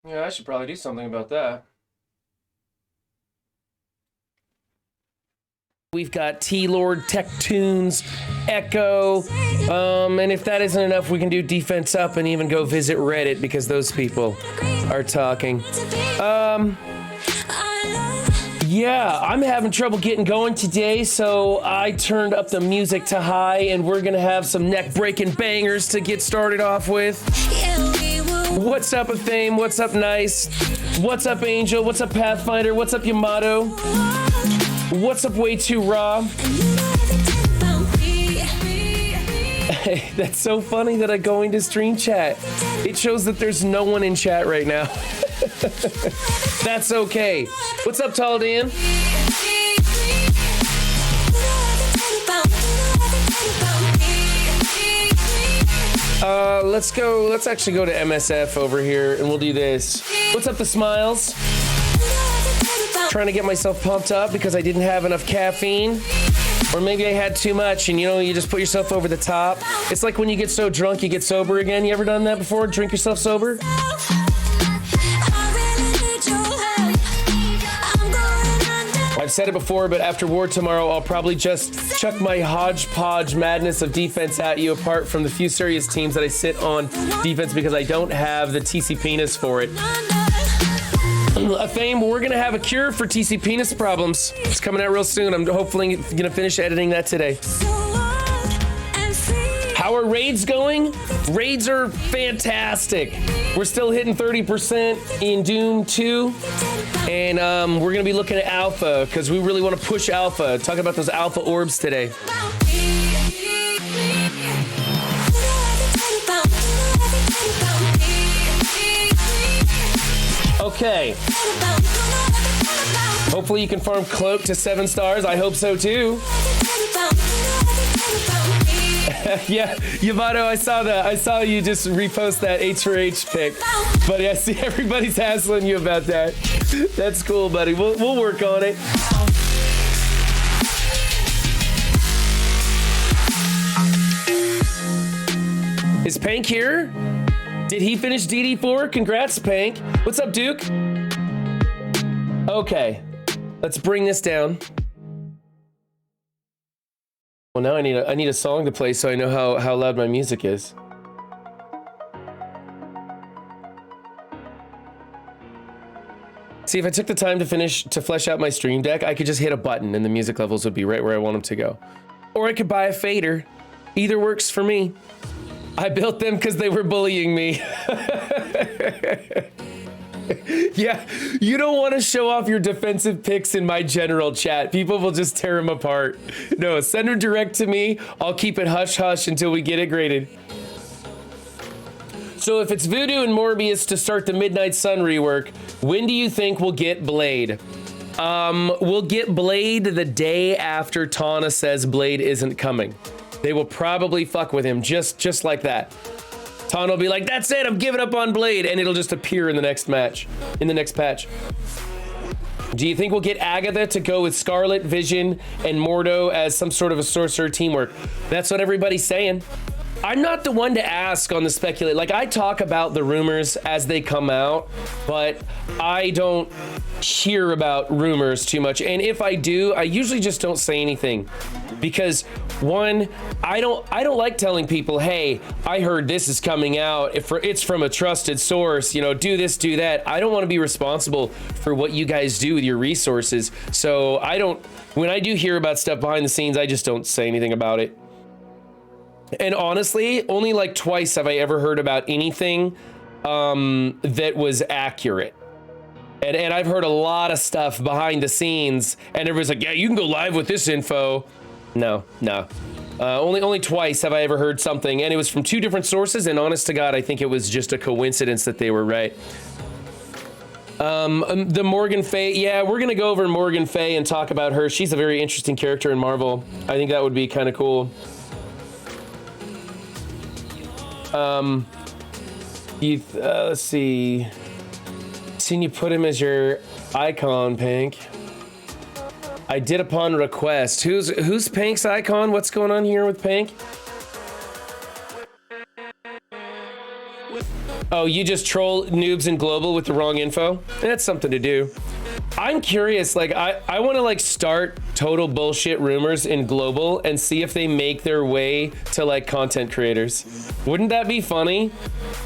Yeah, I should probably do something about that. We've got T-Lord, Tech Tunes, Echo, and if that isn't enough, we can do Defense Up and even go visit Reddit because those people are talking. Yeah, I'm having trouble getting going today, so I turned up the music to high, and we're gonna have some neck-breaking bangers to get started off with. What's up, Athame? What's up, Nice? What's up, Angel? What's up, Pathfinder? What's up, Yamato? What's up, Way Too Raw? Hey, that's so funny that I go into stream chat. It shows that there's no one in chat right now. That's okay. What's up, Tall Dan? Let's go. Let's actually go to MSF over here and we'll do this. What's up, the Smiles? Trying to get myself pumped up because I didn't have enough caffeine. Or maybe I had too much and you just put yourself over the top. It's like when you get so drunk, you get sober again. You ever done that before? Drink yourself sober? I've said it before, but after war tomorrow, I'll probably just chuck my hodgepodge madness of defense at you, apart from the few serious teams that I sit on defense because I don't have the TC penis for it. Athame, we're gonna have a cure for TC penis problems. It's coming out real soon. I'm hopefully gonna finish editing that today. How are raids going? Raids are fantastic. We're still hitting 30% in Doom 2. And we're gonna be looking at alpha because we really want to push alpha. Talking about those alpha orbs today. Okay. Hopefully you can farm Cloak to 7 stars. I hope so too. Yeah, Yamato, I saw that. I saw you just repost that H4H pic. Buddy, I see everybody's hassling you about that. That's cool, buddy. We'll work on it. Is Pank here? Did he finish DD4? Congrats, Pank. What's up, Duke? Okay, let's bring this down. Well, now I need a song to play so I know how loud my music is. See, if I took the time to flesh out my stream deck, I could just hit a button and the music levels would be right where I want them to go. Or I could buy a fader. Either works for me. I built them because they were bullying me. Yeah, you don't want to show off your defensive picks in my general chat. People will just tear them apart. No, send them direct to me. I'll keep it hush-hush until we get it graded. So if it's Voodoo and Morbius to start the Midnight Sun rework, when do you think we'll get Blade? We'll get Blade the day after Tana says Blade isn't coming. They will probably fuck with him just like that. Tana will be like, that's it, I'm giving up on Blade, and it'll just appear in the next match, in the next patch. Do you think we'll get Agatha to go with Scarlet, Vision, and Mordo as some sort of a sorcerer teamwork? That's what everybody's saying. I'm not the one to ask on the speculate. Like, I talk about the rumors as they come out, but I don't hear about rumors too much. And if I do, I usually just don't say anything. Because one, I don't like telling people, hey, I heard this is coming out. If it's from a trusted source, do this, do that. I don't want to be responsible for what you guys do with your resources. So when I do hear about stuff behind the scenes, I just don't say anything about it. And honestly, only like twice have I ever heard about anything that was accurate. And I've heard a lot of stuff behind the scenes, and everybody's like, yeah, you can go live with this info. No. Only twice have I ever heard something, and it was from 2 different sources, and honest to God, I think it was just a coincidence that they were right. The Morgan Fay, yeah, we're gonna go over Morgan Fay and talk about her. She's a very interesting character in Marvel. I think that would be kind of cool. Let's see. Seen you put him as your icon, Pank. I did upon request. Who's Pank's icon? What's going on here with Pank? Oh, you just troll noobs in global with the wrong info? That's something to do. I'm curious, like, I want to like start total bullshit rumors in global and see if they make their way to like content creators. Wouldn't that be funny?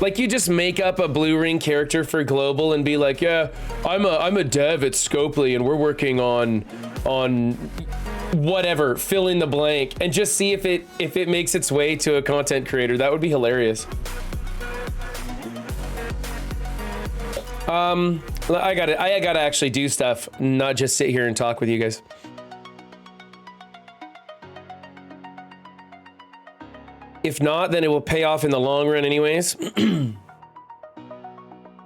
Like, you just make up a blue ring character for global and be like, yeah, I'm a dev at Scopely and we're working on whatever, fill in the blank, and just see if it makes its way to a content creator. That would be hilarious. I gotta actually do stuff, not just sit here and talk with you guys. If not, then it will pay off in the long run anyways.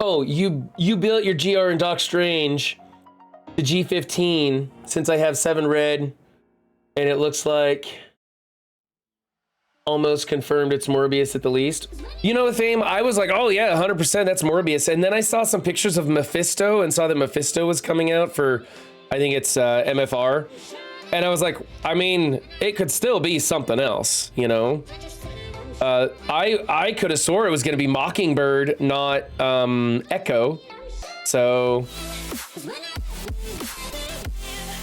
Oh, you built your GR and Doc Strange to G15 since I have 7 red, and it looks like almost confirmed it's Morbius at the least. You know, the Fame, I was like, oh yeah, 100% that's Morbius. And then I saw some pictures of Mephisto and saw that Mephisto was coming out for, I think it's MFR. And I was like, I mean, it could still be something else, you know? I could have swore it was gonna be Mockingbird, not Echo. So,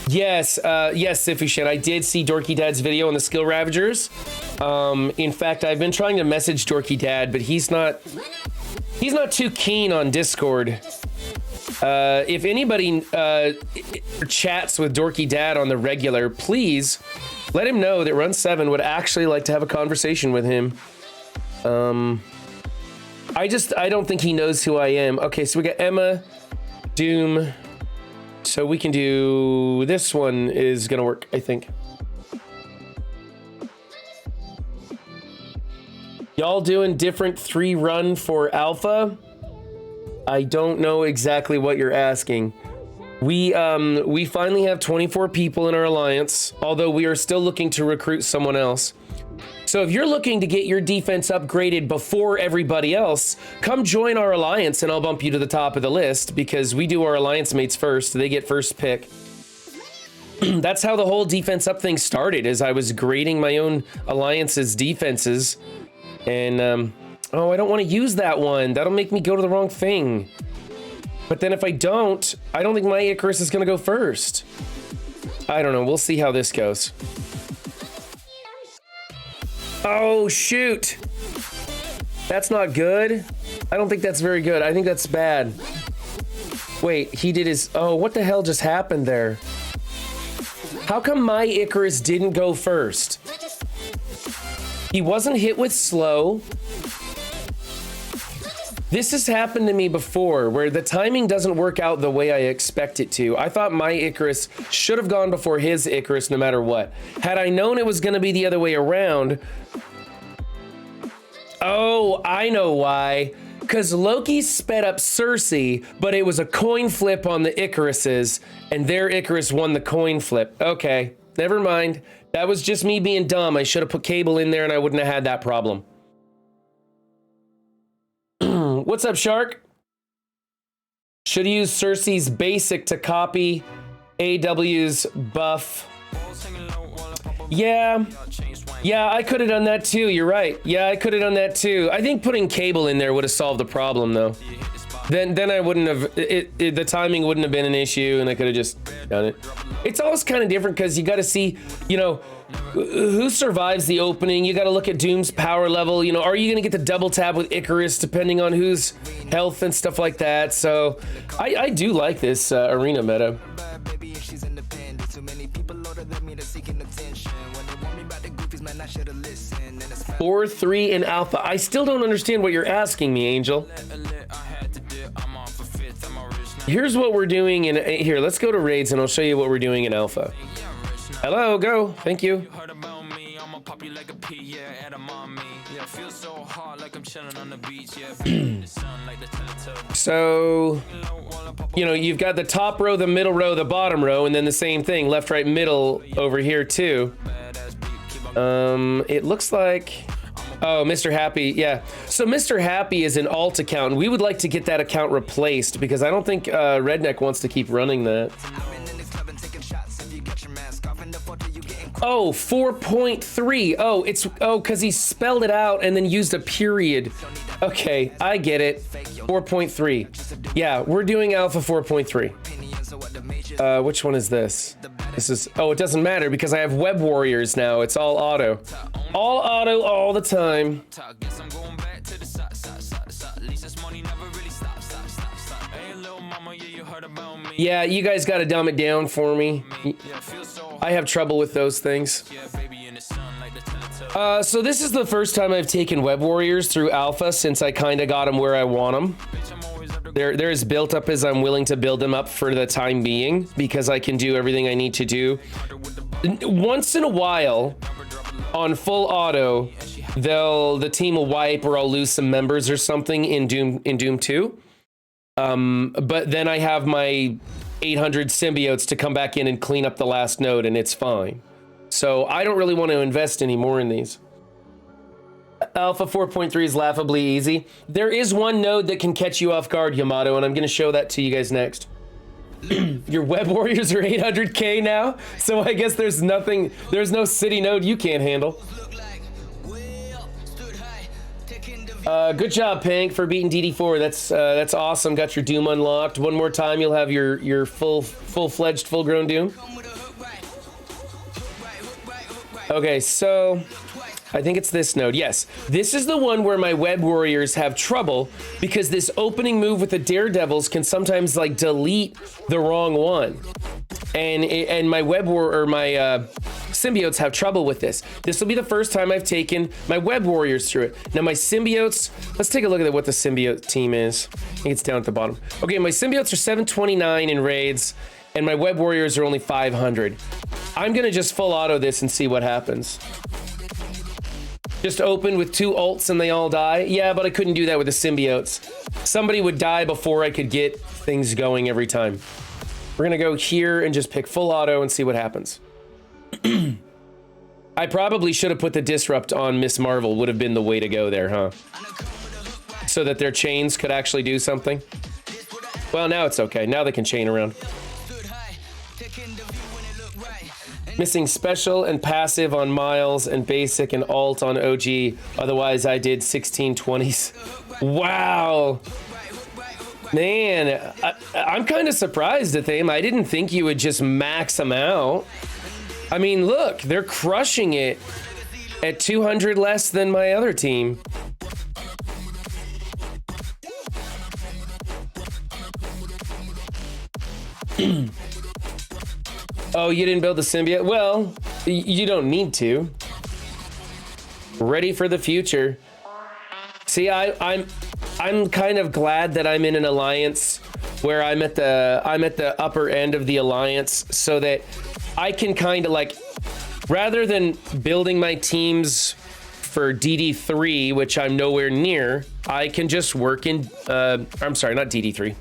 yes, Siffy shit. I did see Dorky Dad's video on the Skill Ravagers. In fact, I've been trying to message Dorky Dad, but he's not too keen on Discord. If anybody chats with Dorky Dad on the regular, please let him know that Run 7 would actually like to have a conversation with him. I don't think he knows who I am. Okay, so we got Emma, Doom. So we can do, this one is gonna work, I think. Y'all doing different 3 run for alpha? I don't know exactly what you're asking. We finally have 24 people in our alliance, although we are still looking to recruit someone else. So if you're looking to get your defense upgraded before everybody else, come join our alliance and I'll bump you to the top of the list, because we do our alliance mates first. They get first pick. That's how the whole defense up thing started, is I was grading my own alliance's defenses. And, oh, I don't want to use that one. That'll make me go to the wrong thing. But then if I don't think my Icarus is going to go first. I don't know. We'll see how this goes. Oh, shoot. That's not good. I don't think that's very good. I think that's bad. Wait, he did his... Oh, what the hell just happened there? How come my Icarus didn't go first? He wasn't hit with slow. This has happened to me before, where the timing doesn't work out the way I expect it to. I thought my Icarus should have gone before his Icarus no matter what. Had I known it was going to be the other way around... Oh, I know why. Because Loki sped up Cersei, but it was a coin flip on the Icaruses, and their Icarus won the coin flip. Okay, never mind. That was just me being dumb. I should have put Cable in there and I wouldn't have had that problem. What's up, Shark? Should use Cersei's basic to copy AW's buff. Yeah, I could have done that too. You're right. Yeah, I could have done that too. I think putting Cable in there would have solved the problem though. Then I wouldn't have, the timing wouldn't have been an issue and I could have just done it. It's always kind of different because you got to see, you know, who survives the opening. You got to look at Doom's power level. You know, are you going to get the double tap with Icarus depending on whose health and stuff like that? So I do like this arena meta. 4-3 in alpha. I still don't understand what you're asking me, Angel. Here's what we're doing in here. Let's go to raids and I'll show you what we're doing in alpha. Hello, go. Thank you. So, you know, you've got the top row, the middle row, the bottom row, and then the same thing, left, right, middle over here too. It looks like, oh, Mr. Happy, yeah. So Mr. Happy is an alt account, and we would like to get that account replaced because I don't think Redneck wants to keep running that. Oh, 4.3. Oh, it's, oh, because he spelled it out and then used a period. Okay, I get it. 4.3. Yeah, we're doing alpha 4.3. Which one is this? This is, oh, it doesn't matter because I have web warriors now. It's all auto. All auto all the time. Yeah, you guys got to dumb it down for me. I have trouble with those things. So this is the first time I've taken web warriors through alpha since I kind of got them where I want them. They're as built up as I'm willing to build them up for the time being because I can do everything I need to do. Once in a while, on full auto, the team will wipe or I'll lose some members or something in Doom 2. But then I have my 800 symbiotes to come back in and clean up the last node and it's fine. So I don't really want to invest any more in these. Alpha 4.3 is laughably easy. There is one node that can catch you off guard, Yamato, and I'm going to show that to you guys next. Your web warriors are 800k now, so I guess there's no city node you can't handle. Good job, Pank, for beating DD4. That's awesome. Got your Doom unlocked. One more time, you'll have your full-fledged, full-grown Doom. Okay, so I think it's this node. Yes, this is the one where my web warriors have trouble because this opening move with the daredevils can sometimes like delete the wrong one, and my symbiotes have trouble with this. This will be the first time I've taken my web warriors through it. Now my symbiotes, let's take a look at what the symbiote team is. I think it's down at the bottom. Okay, my symbiotes are 729 in raids, and my web warriors are only 500. I'm gonna just full auto this and see what happens. Just open with 2 ults and they all die? Yeah, but I couldn't do that with the symbiotes. Somebody would die before I could get things going every time. We're gonna go here and just pick full auto and see what happens. I probably should have put the disrupt on Miss Marvel, would have been the way to go there, huh? So that their chains could actually do something. Well, now it's okay. Now they can chain around. Missing special and passive on Miles and basic and alt on OG. Otherwise, I did 1620s. Wow. Man, I'm kind of surprised at them. I didn't think you would just max them out. I mean, look, they're crushing it at 200 less than my other team. Oh, you didn't build the symbiote? Well, you don't need to. Ready for the future. See, I'm kind of glad that I'm in an alliance where I'm at the upper end of the alliance so that I can kind of like, rather than building my teams for DD3, which I'm nowhere near, I can just work in, I'm sorry, not DD3.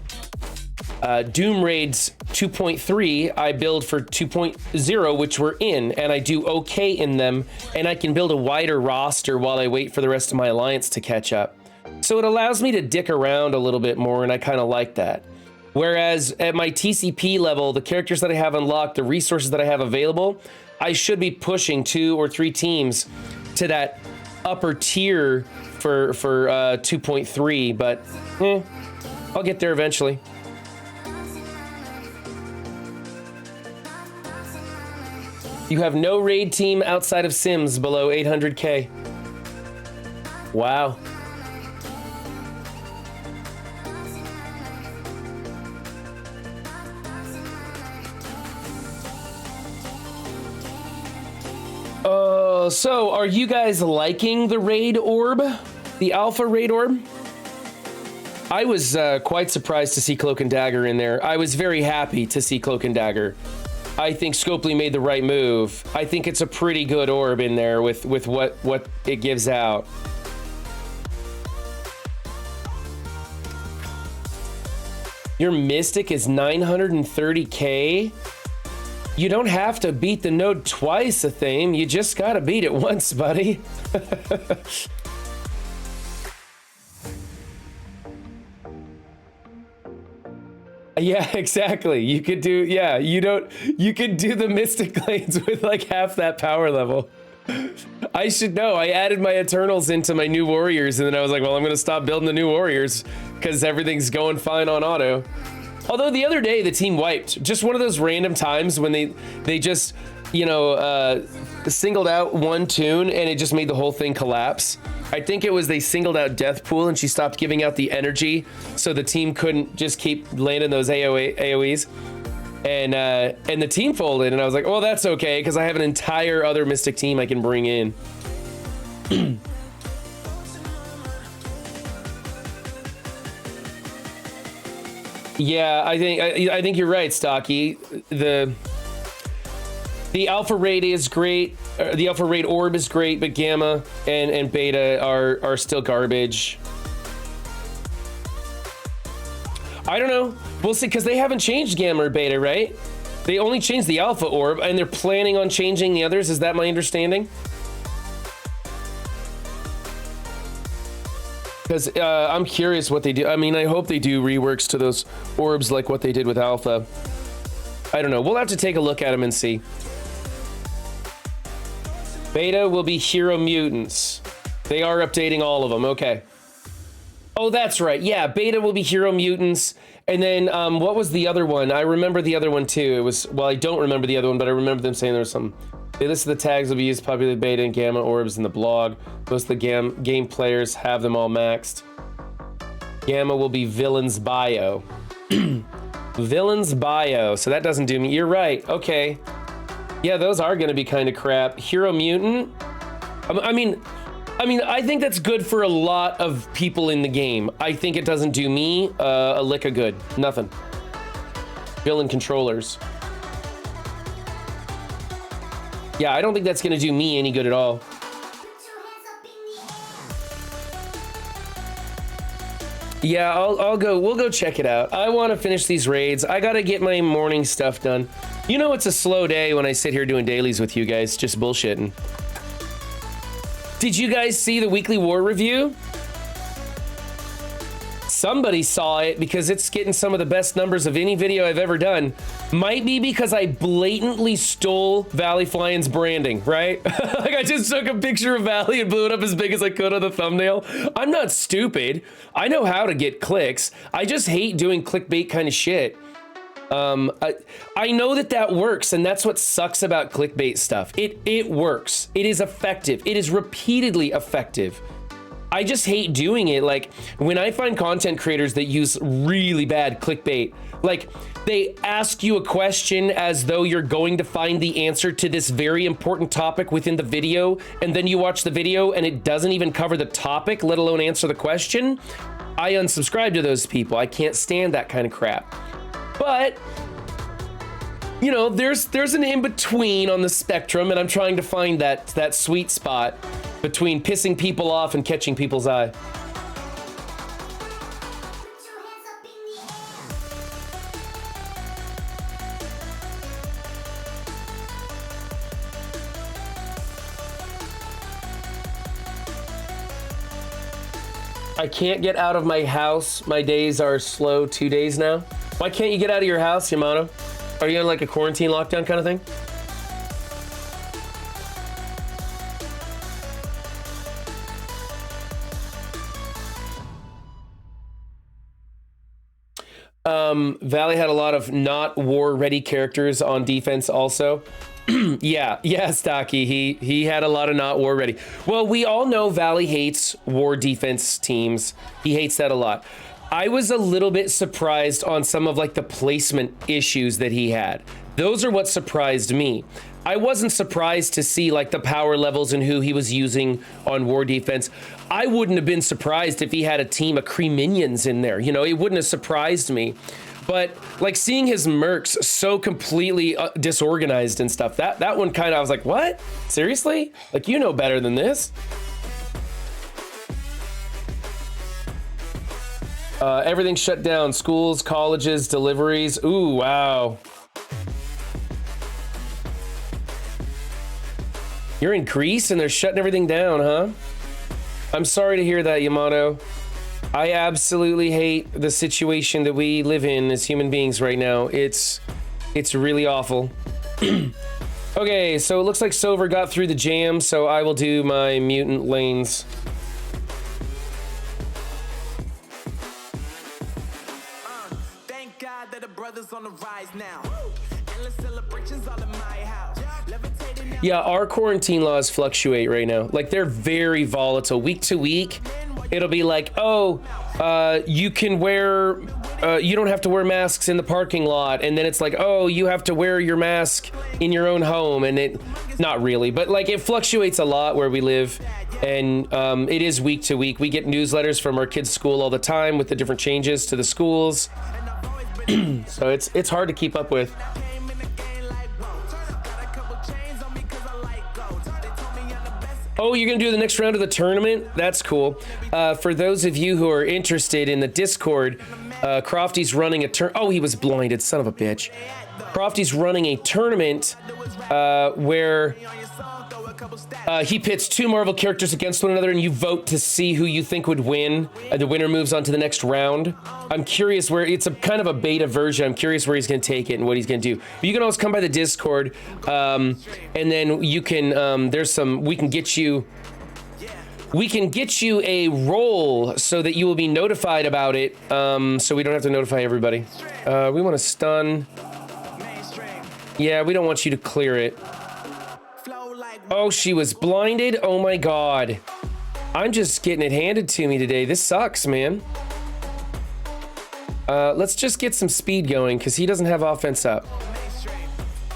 Doom Raids 2.3, I build for 2.0, which we're in, and I do okay in them, and I can build a wider roster while I wait for the rest of my alliance to catch up. So it allows me to dick around a little bit more, and I kind of like that. Whereas at my TCP level, the characters that I have unlocked, the resources that I have available, I should be pushing 2 or 3 teams to that upper tier for 2.3, but I'll get there eventually. You have no raid team outside of Sims below 800k. Wow. So are you guys liking the raid orb? The alpha raid orb? I was quite surprised to see Cloak and Dagger in there. I was very happy to see Cloak and Dagger. I think Scopely made the right move. I think it's a pretty good orb in there with what it gives out. Your Mystic is 930k? You don't have to beat the node twice, Athame. You just gotta beat it once, buddy. Yeah, exactly. You could do, yeah, you could do the Mystic lanes with like half that power level. I should know. I added my Eternals into my new Warriors, and then I was like, well, I'm going to stop building the new Warriors because everything's going fine on auto. Although the other day, the team wiped. Just one of those random times when they just, you know, singled out one toon, and it just made the whole thing collapse. I think it was they singled out Deathpool, and she stopped giving out the energy, so the team couldn't just keep landing those AoEs. And the team folded, and I was like, well, that's okay, because I have an entire other Mystic team I can bring in. Yeah, I think you're right, Stocky. The alpha raid is great. The alpha raid orb is great, but gamma and beta are still garbage. I don't know. We'll see, because they haven't changed gamma or beta, right? They only changed the alpha orb, and they're planning on changing the others. Is that my understanding? Because I'm curious what they do. I mean, I hope they do reworks to those orbs like what they did with alpha. I don't know. We'll have to take a look at them and see. Beta will be hero mutants. They are updating all of them. Okay. Oh, that's right. Yeah, beta will be hero mutants. And then what was the other one? I remember the other one too. It was, well, I don't remember the other one, but I remember them saying there was some. They listed the tags will be used popular beta and gamma orbs in the blog. Most of the game players have them all maxed. Gamma will be villain's bio. Villain's bio. So that doesn't do me. You're right. Okay. Yeah, those are going to be kind of crap. Hero mutant. I mean, I think that's good for a lot of people in the game. I think it doesn't do me a lick of good. Nothing. Villain controllers. Yeah, I don't think that's going to do me any good at all. Yeah, I'll go. We'll go check it out. I want to finish these raids. I got to get my morning stuff done. You know, it's a slow day when I sit here doing dailies with you guys, just bullshitting. Did you guys see the weekly war review? Somebody saw it because it's getting some of the best numbers of any video I've ever done. Might be because I blatantly stole Valley Flying's branding, right? Like I just took a picture of Valley and blew it up as big as I could on the thumbnail. I'm not stupid. I know how to get clicks. I just hate doing clickbait kind of shit. I know that works, and that's what sucks about clickbait stuff. It works. It is effective. It is repeatedly effective. I just hate doing it. Like when I find content creators that use really bad clickbait, like they ask you a question as though you're going to find the answer to this very important topic within the video, and then you watch the video and it doesn't even cover the topic, let alone answer the question. I unsubscribe to those people. I can't stand that kind of crap. But you know, there's an in-between on the spectrum, and I'm trying to find that sweet spot between pissing people off and catching people's eye. I can't get out of my house. My days are slow 2 days now. Why can't you get out of your house, Yamato? Are you in like a quarantine lockdown kind of thing? Valley had a lot of not war ready characters on defense also. yeah, Stocky. He had a lot of not war ready. Well, we all know Valley hates war defense teams. He hates that a lot. I was a little bit surprised on some of like the placement issues that he had. Those are what surprised me. I wasn't surprised to see like the power levels and who he was using on war defense. I wouldn't have been surprised if he had a team of Kree minions in there. You know, it wouldn't have surprised me. But like seeing his mercs so completely disorganized and stuff, that one kind of, I was like, what? Seriously? Like, you know better than this. Everything shut down. Schools, colleges, deliveries. Ooh, wow. You're in Greece and they're shutting everything down, huh? I'm sorry to hear that, Yamato. I absolutely hate the situation that we live in as human beings right now. It's really awful. Okay, so it looks like Silver got through the jam, so I will do my mutant lanes. Thank God that the brothers on the rise now. Endless celebrations all in my house. Levitating now. Yeah, our quarantine laws fluctuate right now. Like, they're very volatile. Week to week, it'll be like, oh, you can wear, you don't have to wear masks in the parking lot. And then it's like, oh, you have to wear your mask in your own home. And it, not really, but like it fluctuates a lot where we live. And it is week to week. We get newsletters from our kids' school all the time with the different changes to the schools. So it's hard to keep up with. Oh, you're gonna do the next round of the tournament? That's cool. For those of you who are interested in the Discord, Crofty's running a oh, he was blinded, son of a bitch. Crofty's running a tournament where he pits two Marvel characters against one another and you vote to see who you think would win. The winner moves on to the next round. I'm curious where, it's a kind of a beta version. I'm curious where he's going to take it and what he's going to do. But you can always come by the Discord and then you can, there's some, we can get you a role so that you will be notified about it. So we don't have to notify everybody. We want to stun. Yeah, we don't want you to clear it. Oh, she was blinded. Oh my God. I'm just getting it handed to me today. This sucks, man. Let's just get some speed going because he doesn't have offense up.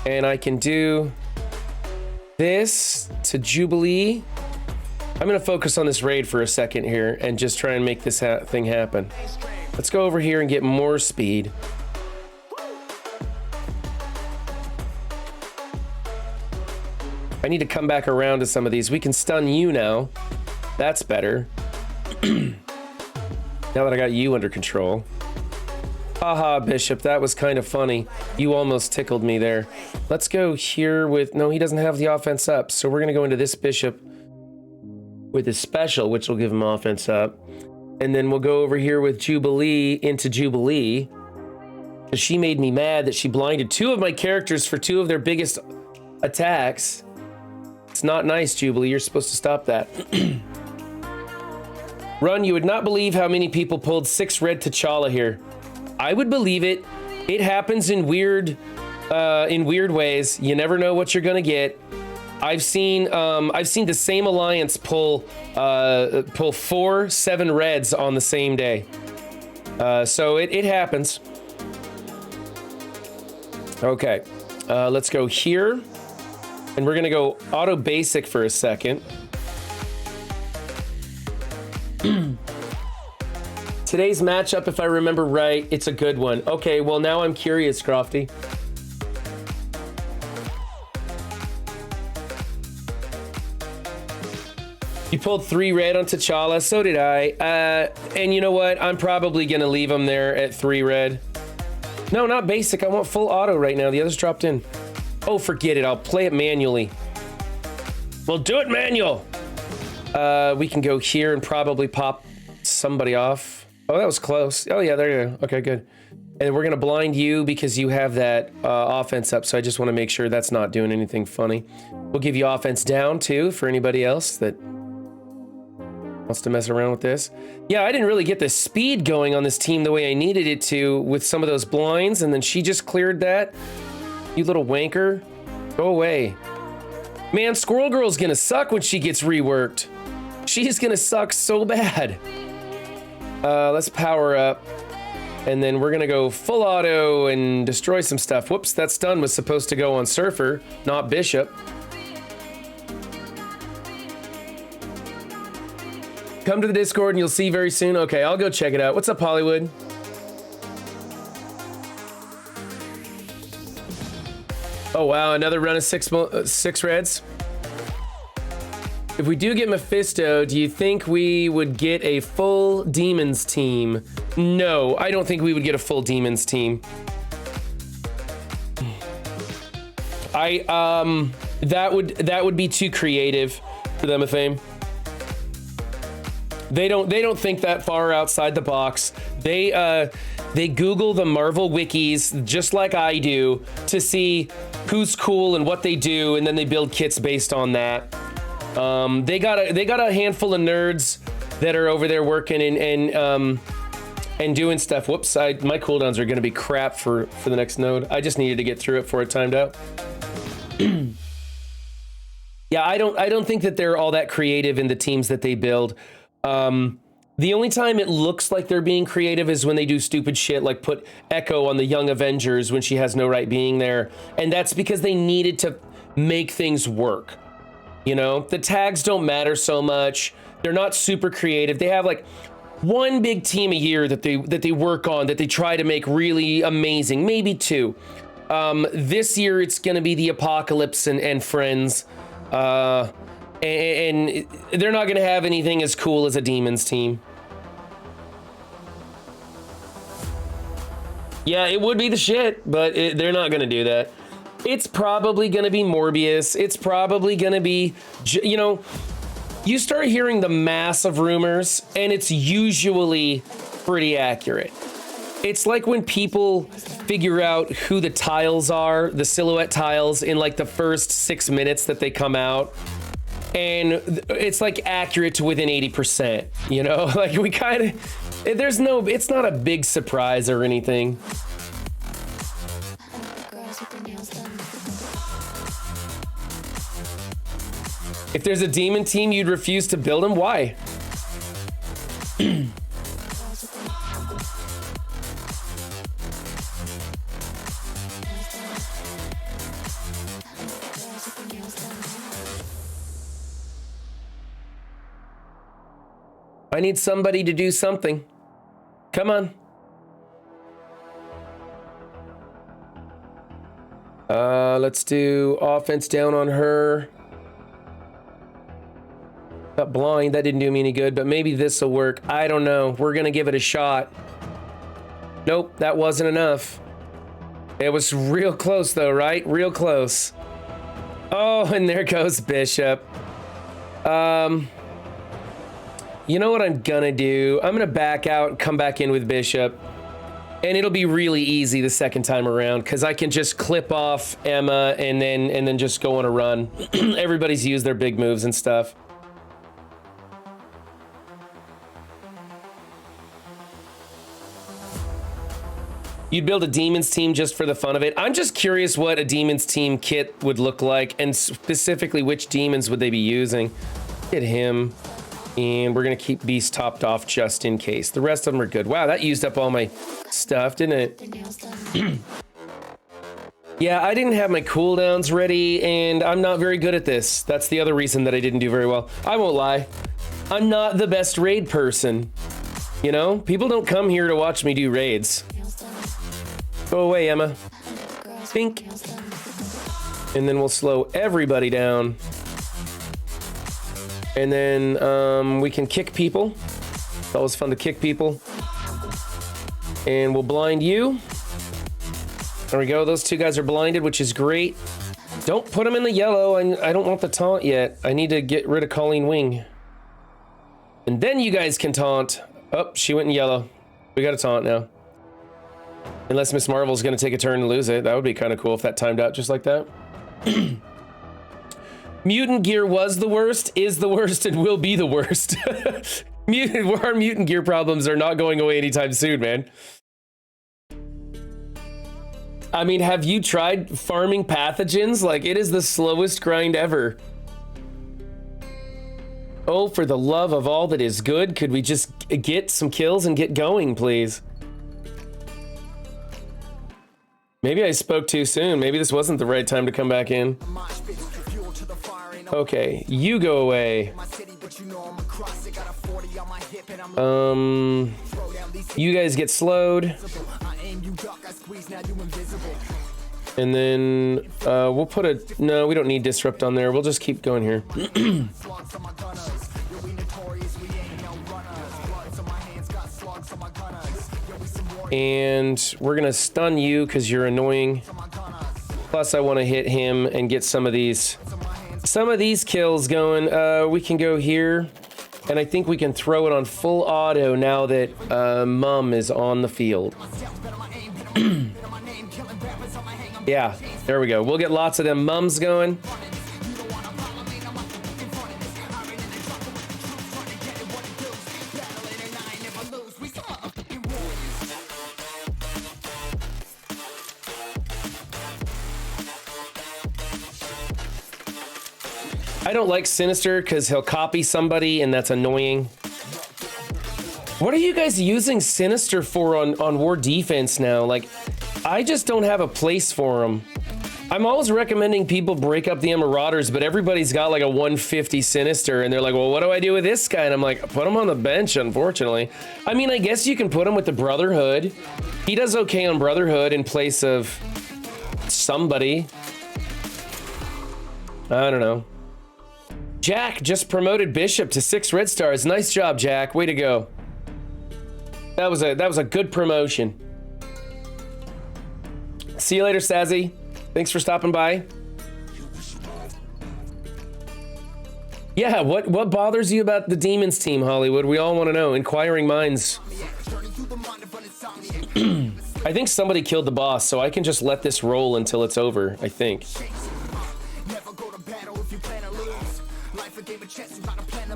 And I can do this to Jubilee. I'm going to focus on this raid for a second here and just try and make this thing happen. Let's go over here and get more speed. I need to come back around to some of these. We can stun you now. That's better. Now that I got you under control. Haha, Bishop, that was kind of funny. You almost tickled me there. Let's go here with... No, he doesn't have the offense up. So we're going to go into this Bishop with his special, which will give him offense up. And then we'll go over here with Jubilee into Jubilee. Because she made me mad that she blinded two of my characters for two of their biggest attacks. It's not nice, Jubilee. You're supposed to stop that. Run, you would not believe how many people pulled 6 red T'Challa here. I would believe it. It happens in weird ways. You never know what you're gonna get. I've seen the same alliance pull 4 7 reds on the same day. So it happens. Okay, let's go here. And we're gonna go auto basic for a second. Today's matchup, if I remember right, it's a good one. Okay, well now I'm curious, Crofty. You pulled 3 red on T'Challa, so did I. And you know what? I'm probably gonna leave him there at 3 red. No, not basic, I want full auto right now. The others dropped in. Oh, forget it. I'll play it manually. We'll do it manual. We can go here and probably pop somebody off. Oh, that was close. Oh, yeah, there you go. Okay, good. And we're going to blind you because you have that offense up. So I just want to make sure that's not doing anything funny. We'll give you offense down, too, for anybody else that wants to mess around with this. Yeah, I didn't really get the speed going on this team the way I needed it to with some of those blinds. And then she just cleared that. You little wanker. Go away. Man, Squirrel Girl's gonna suck when she gets reworked. She's gonna suck so bad. Let's power up. And then we're gonna go full auto and destroy some stuff. Whoops, that stun was supposed to go on Surfer, not Bishop. Come to the Discord and you'll see very soon. Okay, I'll go check it out. What's up, Hollywood? Oh wow, another run of 6 reds. If we do get Mephisto, do you think we would get a full Demons team? No, I don't think we would get a full Demons team. That would be too creative for them, a fame. They don't think that far outside the box. They Google the Marvel wikis just like I do to see who's cool and what they do, and then they build kits based on that. They got a handful of nerds that are over there working and doing stuff. Whoops, my cooldowns are going to be crap for the next node. I just needed to get through it before it timed out. Yeah, I don't think that they're all that creative in the teams that they build. The only time it looks like they're being creative is when they do stupid shit like put Echo on the Young Avengers when she has no right being there. And that's because they needed to make things work. You know, the tags don't matter so much. They're not super creative. They have like one big team a year that they work on, that they try to make really amazing, maybe two. This year it's going to be the Apocalypse and Friends. And they're not going to have anything as cool as a Demons team. Yeah, it would be the shit, but they're not going to do that. It's probably going to be Morbius. It's probably going to be, you know, you start hearing the mass of rumors, and it's usually pretty accurate. It's like when people figure out who the tiles are, the silhouette tiles, in like the first 6 minutes that they come out. And it's like accurate to within 80%, you know, like we kind of, it's not a big surprise or anything. If there's a demon team, you'd refuse to build them? Why? I need somebody to do something. Come on. Let's do offense down on her. Got blind, that didn't do me any good, but maybe this will work. I don't know. We're gonna give it a shot. Nope, that wasn't enough. It was real close though, right? Real close. Oh, and there goes Bishop. You know what I'm gonna do? I'm gonna back out and come back in with Bishop. And it'll be really easy the second time around because I can just clip off Emma and then just go on a run. Everybody's used their big moves and stuff. You'd build a Demons team just for the fun of it. I'm just curious what a Demons team kit would look like, and specifically which demons would they be using. Get him. And we're going to keep Beast topped off just in case. The rest of them are good. Wow, that used up all my stuff, didn't it? Yeah, I didn't have my cooldowns ready, and I'm not very good at this. That's the other reason that I didn't do very well. I won't lie. I'm not the best raid person. You know, people don't come here to watch me do raids. Go away, Emma. Think. And then we'll slow everybody down. And then we can kick people. It's always fun to kick people. And we'll blind you. There we go. Those two guys are blinded, which is great. Don't put them in the yellow. I don't want the taunt yet. I need to get rid of Colleen Wing. And then you guys can taunt. Oh, she went in yellow. We got a taunt now. Unless Miss Marvel's going to take a turn and lose it. That would be kind of cool if that timed out just like that. Mutant gear was the worst, is the worst, and will be the worst. Our mutant gear problems are not going away anytime soon, man. I mean, have you tried farming pathogens? Like, it is the slowest grind ever. Oh, for the love of all that is good, could we just get some kills and get going, please? Maybe I spoke too soon. Maybe this wasn't the right time to come back in. Okay, you go away. You guys get slowed. And then we'll put a... No, we don't need disrupt on there. We'll just keep going here. And we're gonna stun you because you're annoying. Plus I want to hit him and get some of these kills going. We can go here. And I think we can throw it on full auto now that Mum is on the field. Yeah, there we go. We'll get lots of them mums going. I don't like Sinister because he'll copy somebody and that's annoying. What are you guys using Sinister for on War Defense now? Like, I just don't have a place for him. I'm always recommending people break up the Marauders, but everybody's got like a 150 Sinister and they're like, well, what do I do with this guy? And I'm like, put him on the bench, unfortunately. I mean, I guess you can put him with the Brotherhood. He does okay on Brotherhood in place of somebody. I don't know. Jack just promoted Bishop to 6 red stars. Nice job, Jack. Way to go. That was a good promotion. See you later, Sazzy. Thanks for stopping by. Yeah, what bothers you about the Demons team, Hollywood? We all want to know. Inquiring minds. I think somebody killed the boss, so I can just let this roll until it's over, I think.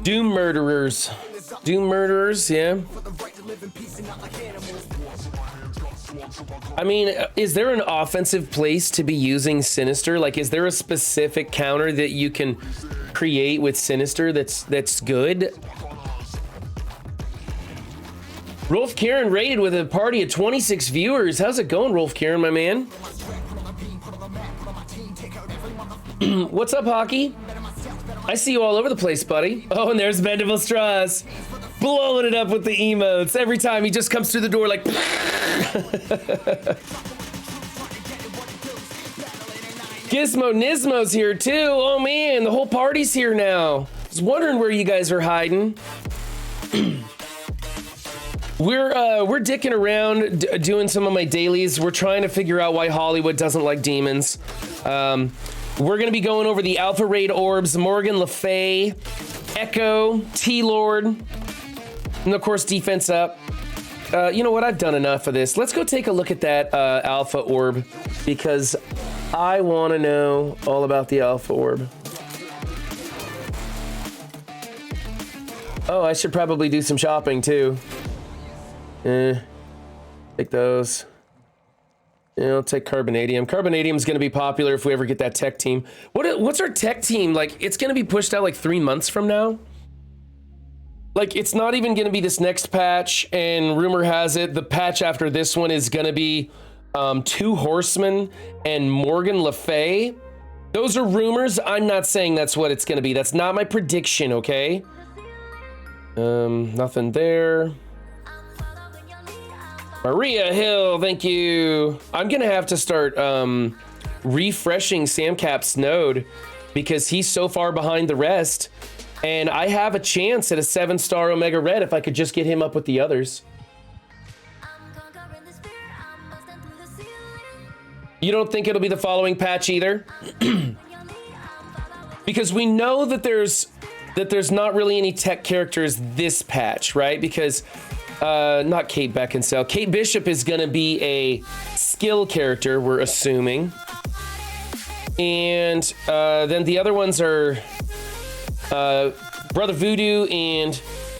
Doom murderers. Doom murderers, yeah. I mean, is there an offensive place to be using Sinister? Like, is there a specific counter that you can create with Sinister that's good? Rolf Karen rated with a party of 26 viewers. How's it going, Rolf Karen, my man? What's up, Hockey? I see you all over the place, buddy. Oh, and there's Bendable Straws. Blowing it up with the emotes. Every time he just comes through the door like... Gizmo Nismo's here too. Oh man, the whole party's here now. I was wondering where you guys are hiding. We're dicking around doing some of my dailies. We're trying to figure out why Hollywood doesn't like demons. We're going to be going over the Alpha Raid Orbs, Morgan Le Fay, Echo, T-Lord, and of course defense up. You know what? I've done enough of this. Let's go take a look at that Alpha Orb because I want to know all about the Alpha Orb. Oh, I should probably do some shopping too. Take those. Yeah, I'll take Carbonadium. Carbonadium's going to be popular if we ever get that tech team. What's our tech team? Like, it's going to be pushed out like 3 months from now? Like, it's not even going to be this next patch, and rumor has it the patch after this one is going to be 2 Horsemen and Morgan Le Fay. Those are rumors. I'm not saying that's what it's going to be. That's not my prediction, okay? Nothing there. Maria Hill, thank you. I'm gonna have to start refreshing Samcap's node because he's so far behind the rest, and I have a chance at a 7-star Omega Red if I could just get him up with the others. You don't think it'll be the following patch either? Because we know that there's not really any tech characters this patch, right? Because not Kate Beckinsale. Kate Bishop is going to be a skill character, we're assuming. And then the other ones are Brother Voodoo and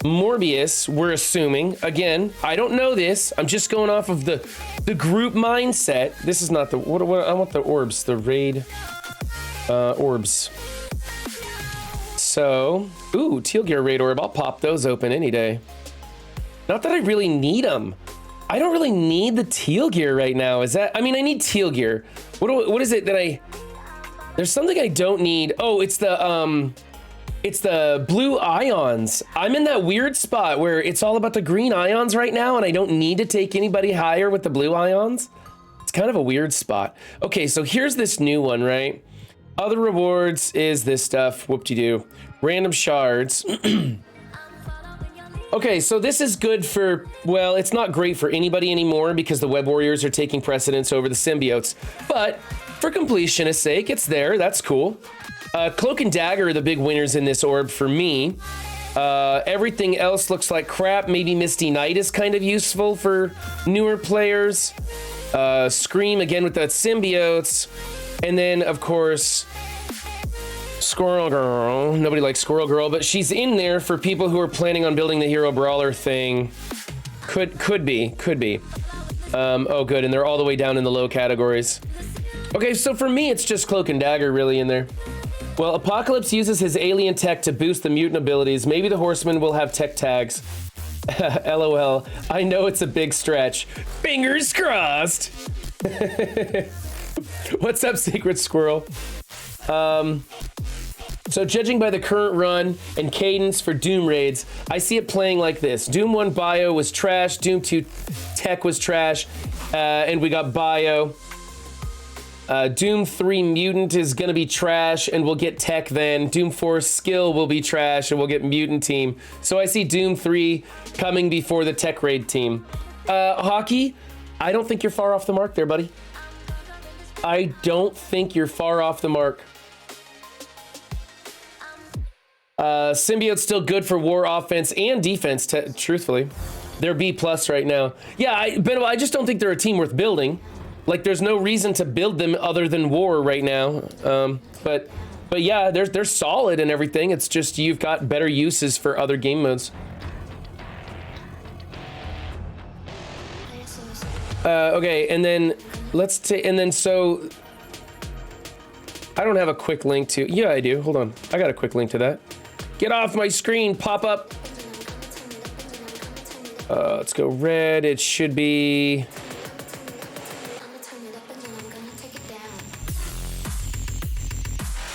Morbius, we're assuming. Again, I don't know this. I'm just going off of the group mindset. This is not the... What I want the orbs. The raid orbs. So... Ooh, Teal Gear raid orb. I'll pop those open any day. Not that I really need them. I don't really need the Teal Gear right now. Is that... I mean, I need Teal Gear. What is it that I... There's something I don't need. Oh, it's the blue ions. I'm in that weird spot where it's all about the green ions right now, and I don't need to take anybody higher with the blue ions. It's kind of a weird spot. Okay, so here's this new one, right? Other rewards is this stuff. Whoop-de-doo. Random shards. Okay, so this is good for, well, it's not great for anybody anymore because the Web Warriors are taking precedence over the symbiotes. But for completionist's sake, it's there. That's cool. Cloak and Dagger are the big winners in this orb for me. Everything else looks like crap. Maybe Misty Knight is kind of useful for newer players. Scream again with that symbiotes. And then, of course, Squirrel Girl. Nobody likes Squirrel Girl, but she's in there for people who are planning on building the Hero Brawler thing. Could be. Oh, good. And they're all the way down in the low categories. Okay, so for me, it's just Cloak and Dagger really in there. Well, Apocalypse uses his alien tech to boost the mutant abilities. Maybe the Horseman will have tech tags. LOL. I know it's a big stretch. Fingers crossed. What's up, Secret Squirrel? So judging by the current run and cadence for Doom raids, I see it playing like this. Doom 1 bio was trash. Doom 2 tech was trash. And we got bio. Doom 3 mutant is gonna be trash and we'll get tech then. Doom 4 skill will be trash and we'll get mutant team. So I see Doom 3 coming before the tech raid team. Hockey, I don't think you're far off the mark there, buddy. I don't think you're far off the mark. Symbiote's still good for war offense and defense, truthfully. They're B+ right now. Yeah, I just don't think they're a team worth building. Like, there's no reason to build them other than war right now. But yeah, they're solid and everything. It's just you've got better uses for other game modes. Okay, and then so I don't have a quick link to. Yeah, I do. Hold on, I got a quick link to that. Get off my screen, pop up. Let's go red. It should be.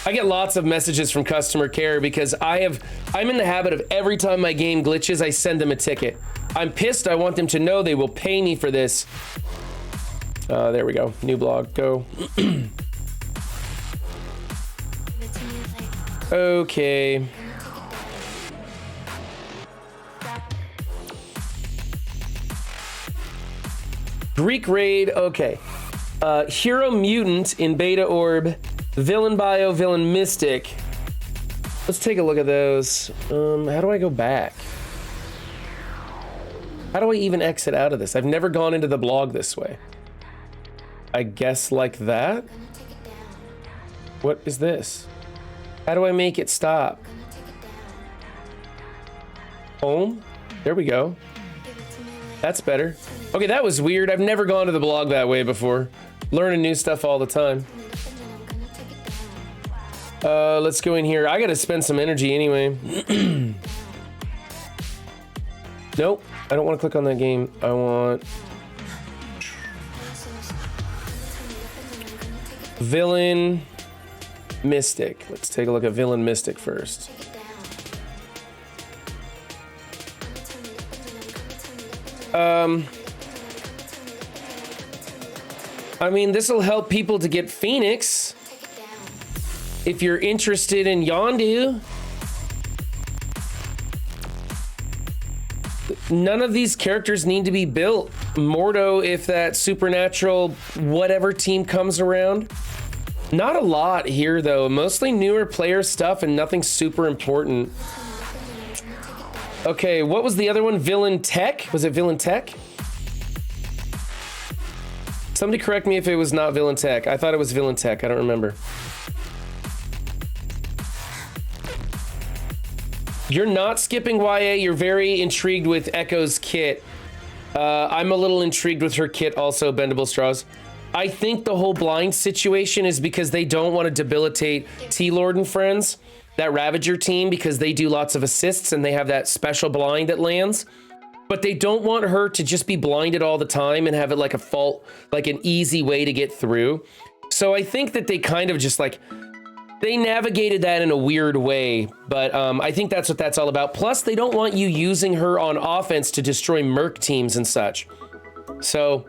I get lots of messages from customer care because I'm in the habit of every time my game glitches, I send them a ticket. I'm pissed. I want them to know they will pay me for this. There we go. New blog. Go. Okay. Greek raid. Okay. Hero mutant in beta orb. Villain bio, villain mystic. Let's take a look at those. How do I go back? How do I even exit out of this? I've never gone into the blog this way. I guess like that? What is this? How do I make it stop? Home? There we go. That's better. Okay, that was weird. I've never gone to the blog that way before. Learning new stuff all the time. Let's go in here. I gotta spend some energy anyway. Nope, I don't want to click on that game. I want Villain Mystic. Let's take a look at Villain Mystic first. I mean, this will help people to get Phoenix. If you're interested in Yondu. None of these characters need to be built. Mordo, if that supernatural whatever team comes around. Not a lot here though. Mostly newer player stuff and nothing super important. Okay, what was the other one? Villain Tech? Was it Villain Tech? Somebody correct me if it was not Villain Tech. I thought it was Villain Tech. I don't remember. You're not skipping YA. You're very intrigued with Echo's kit. I'm a little intrigued with her kit also, Bendable Straws. I think the whole blind situation is because they don't want to debilitate T-Lord and friends, that Ravager team, because they do lots of assists and they have that special blind that lands. But they don't want her to just be blinded all the time and have it like a fault, like an easy way to get through. So I think that they kind of just like, they navigated that in a weird way, but I think that's what that's all about. Plus, they don't want you using her on offense to destroy Merc teams and such. So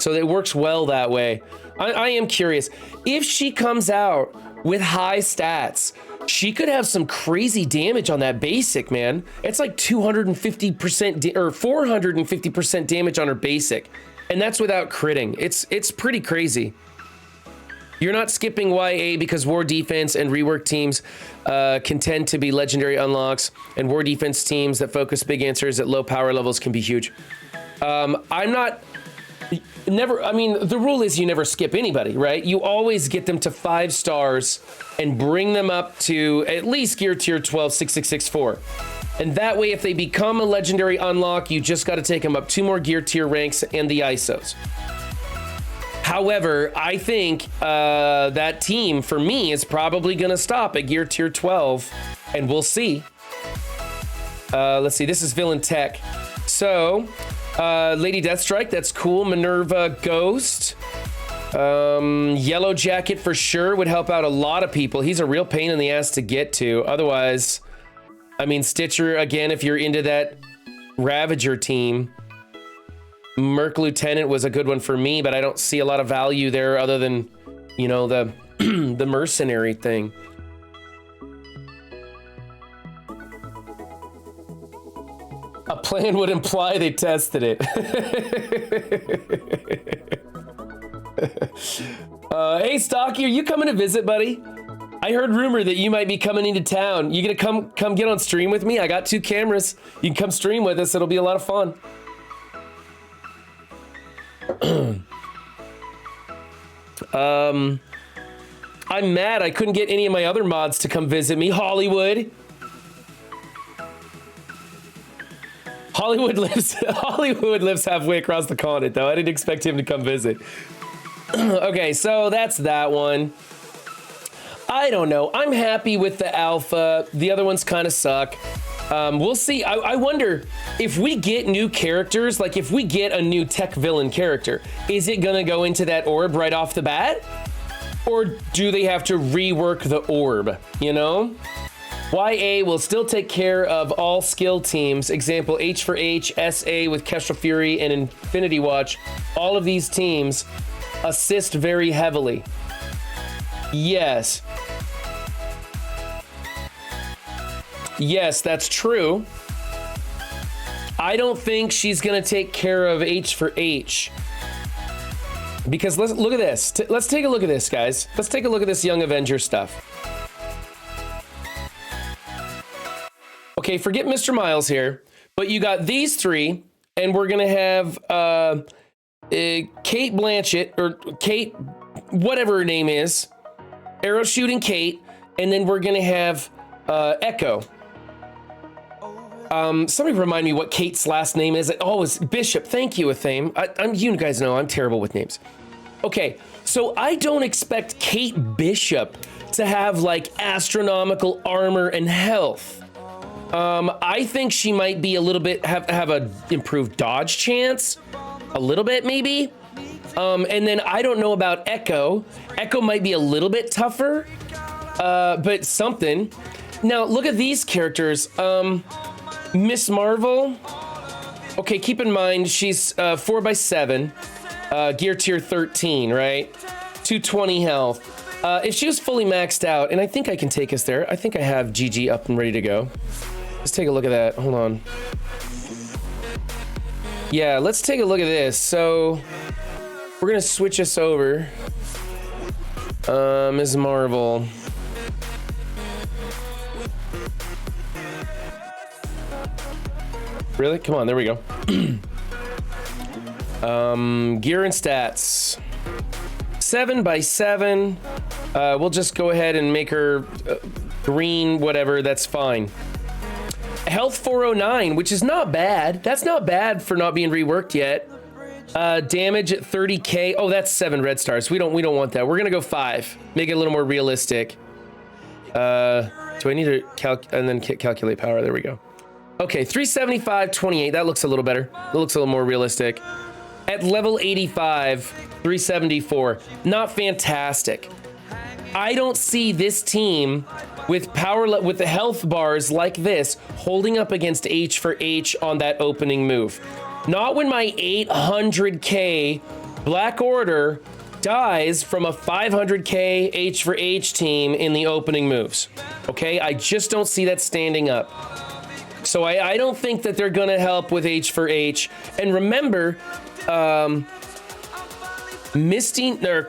it works well that way. I am curious. If she comes out with high stats, she could have some crazy damage on that basic, man. It's like 250% or 450% damage on her basic. And that's without critting. It's pretty crazy. You're not skipping YA because war defense and rework teams can tend to be legendary unlocks, and war defense teams that focus big answers at low power levels can be huge. I'm not... Never, I mean, the rule is you never skip anybody, right? You always get them to 5 stars and bring them up to at least gear tier 12, 6664. And that way, if they become a legendary unlock, you just got to take them up 2 more gear tier ranks and the ISOs. However, I think that team, for me, is probably going to stop at gear tier 12, and we'll see. Let's see, this is Villain Tech. So... Lady Deathstrike, that's cool. Minerva Ghost. Yellow Jacket for sure would help out a lot of people. He's a real pain in the ass to get to. Otherwise, I mean, Stitcher, again, if you're into that Ravager team. Merc Lieutenant was a good one for me, but I don't see a lot of value there other than, you know, the, the mercenary thing. A plan would imply they tested it. Hey, Stocky, are you coming to visit, buddy? I heard rumor that you might be coming into town. You gonna come get on stream with me? I got 2 cameras. You can come stream with us. It'll be a lot of fun. I'm mad I couldn't get any of my other mods to come visit me. Hollywood lives halfway across the continent, though. I didn't expect him to come visit. Okay, so that's that one. I don't know. I'm happy with the alpha. The other ones kind of suck. We'll see. I wonder if we get new characters, like if we get a new tech villain character, is it gonna go into that orb right off the bat? Or do they have to rework the orb, you know? YA will still take care of all skill teams. Example, H for H, SA with Kestrel Fury and Infinity Watch. All of these teams assist very heavily. Yes. Yes, that's true. I don't think she's gonna take care of H for H. Because let's look at this. Let's take a look at this, guys. Let's take a look at this Young Avengers stuff. Okay, forget Mr. Miles here, but you got these 3, and we're gonna have Kate Blanchett, or Kate, whatever her name is, arrow shooting Kate, and then we're gonna have Echo. Somebody remind me what Kate's last name is. Oh, it's Bishop. Thank you, Athame. You guys know I'm terrible with names. Okay, so I don't expect Kate Bishop to have like astronomical armor and health. I think she might be a little bit, have a improved dodge chance, a little bit maybe. And then I don't know about Echo. Echo might be a little bit tougher, but something. Now look at these characters. Miss Marvel. Okay, keep in mind she's 4x7, gear tier 13, right? 220 health. If she was fully maxed out, and I think I can take us there. I think I have GG up and ready to go. Let's take a look at that. Hold on. Yeah, let's take a look at this. So we're gonna switch us over. Ms. Marvel. Really? Come on, there we go. Gear and stats. 7x7. We'll just go ahead and make her green, whatever, that's fine. Health 409, which is not bad. That's not bad for not being reworked yet. Damage at 30k. Oh, that's 7 red stars. We don't want that. We're gonna go 5. Make it a little more realistic. Do I need to calculate power? There we go. Okay, 375, 28. That looks a little better. That looks a little more realistic. At level 85, 374. Not fantastic. I don't see this team with with the health bars like this holding up against H for H on that opening move. Not when my 800k Black Order dies from a 500k H for H team in the opening moves. Okay, I just don't see that standing up. So I don't think that they're gonna help with H for H. And remember,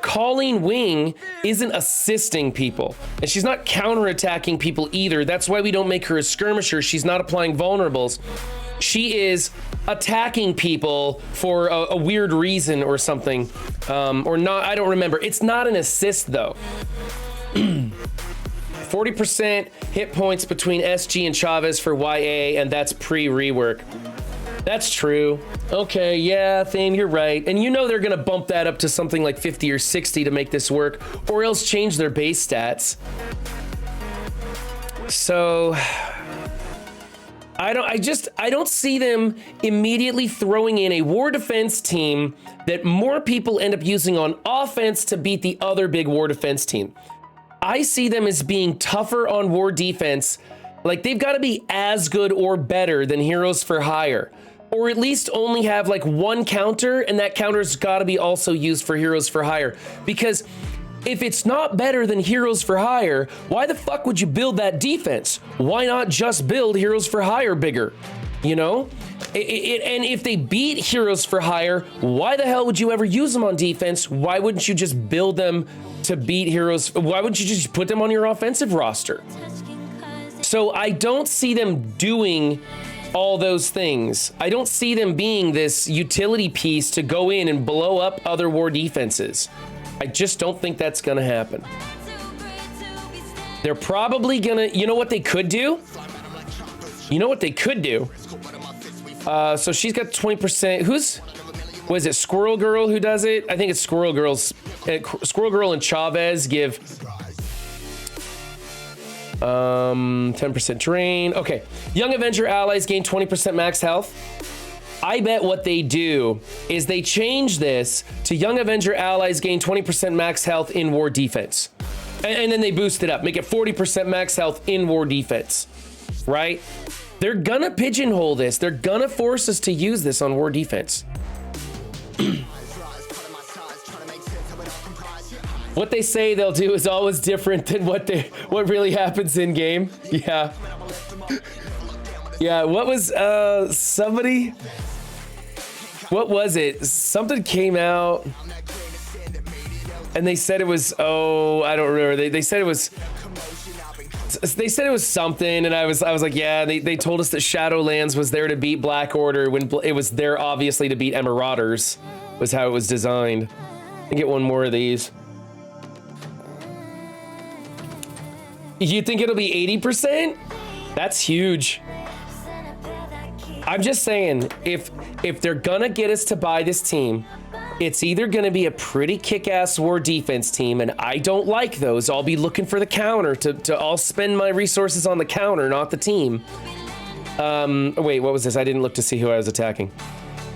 Colleen Wing isn't assisting people, and she's not counterattacking people either. That's why we don't make her a skirmisher. She's not applying vulnerables. She is attacking people for a weird reason or something, or not. I don't remember. It's not an assist though. 40% hit points between SG and Chavez for YA, and that's pre-rework. That's true. Okay, yeah, Thane, you're right. And you know they're gonna bump that up to something like 50 or 60 to make this work, or else change their base stats. So I don't see them immediately throwing in a war defense team that more people end up using on offense to beat the other big war defense team. I see them as being tougher on war defense. Like, they've got to be as good or better than Heroes for Hire, or at least only have like one counter, and that counter's got to be also used for Heroes for Hire. Because if it's not better than Heroes for Hire, why the fuck would you build that defense? Why not just build Heroes for Hire bigger? You know? And if they beat Heroes for Hire, why the hell would you ever use them on defense? Why wouldn't you just build them to beat Heroes? Why wouldn't you just put them on your offensive roster? So I don't see them doing all those things. I don't see them being this utility piece to go in and blow up other war defenses. I just don't think that's gonna happen. They're probably gonna, you know what they could do? You know what they could do? So she's got 20%. Was it Squirrel Girl who does it? I think it's Squirrel Girl's. Squirrel Girl and Chavez give 10% drain. Okay. Young Avenger allies gain 20% max health. I bet what they do is they change this to Young Avenger allies gain 20% max health in war defense. And then they boost it up, make it 40% max health in war defense, right? They're gonna pigeonhole this. They're gonna force us to use this on war defense. What they say they'll do is always different than what really happens in game. Yeah. Yeah, what was somebody? What was it? Something came out and they said it was, oh, I don't remember. They said it was something, and I was like, yeah, they told us that Shadowlands was there to beat Black Order when it was there obviously to beat Marauders, was how it was designed. I get one more of these. You think it'll be 80%? That's huge. I'm just saying, if they're gonna get us to buy this team, it's either gonna be a pretty kick-ass war defense team, and I don't like those. I'll be looking for the counter I'll spend my resources on the counter, not the team. Wait, what was this? I didn't look to see who I was attacking.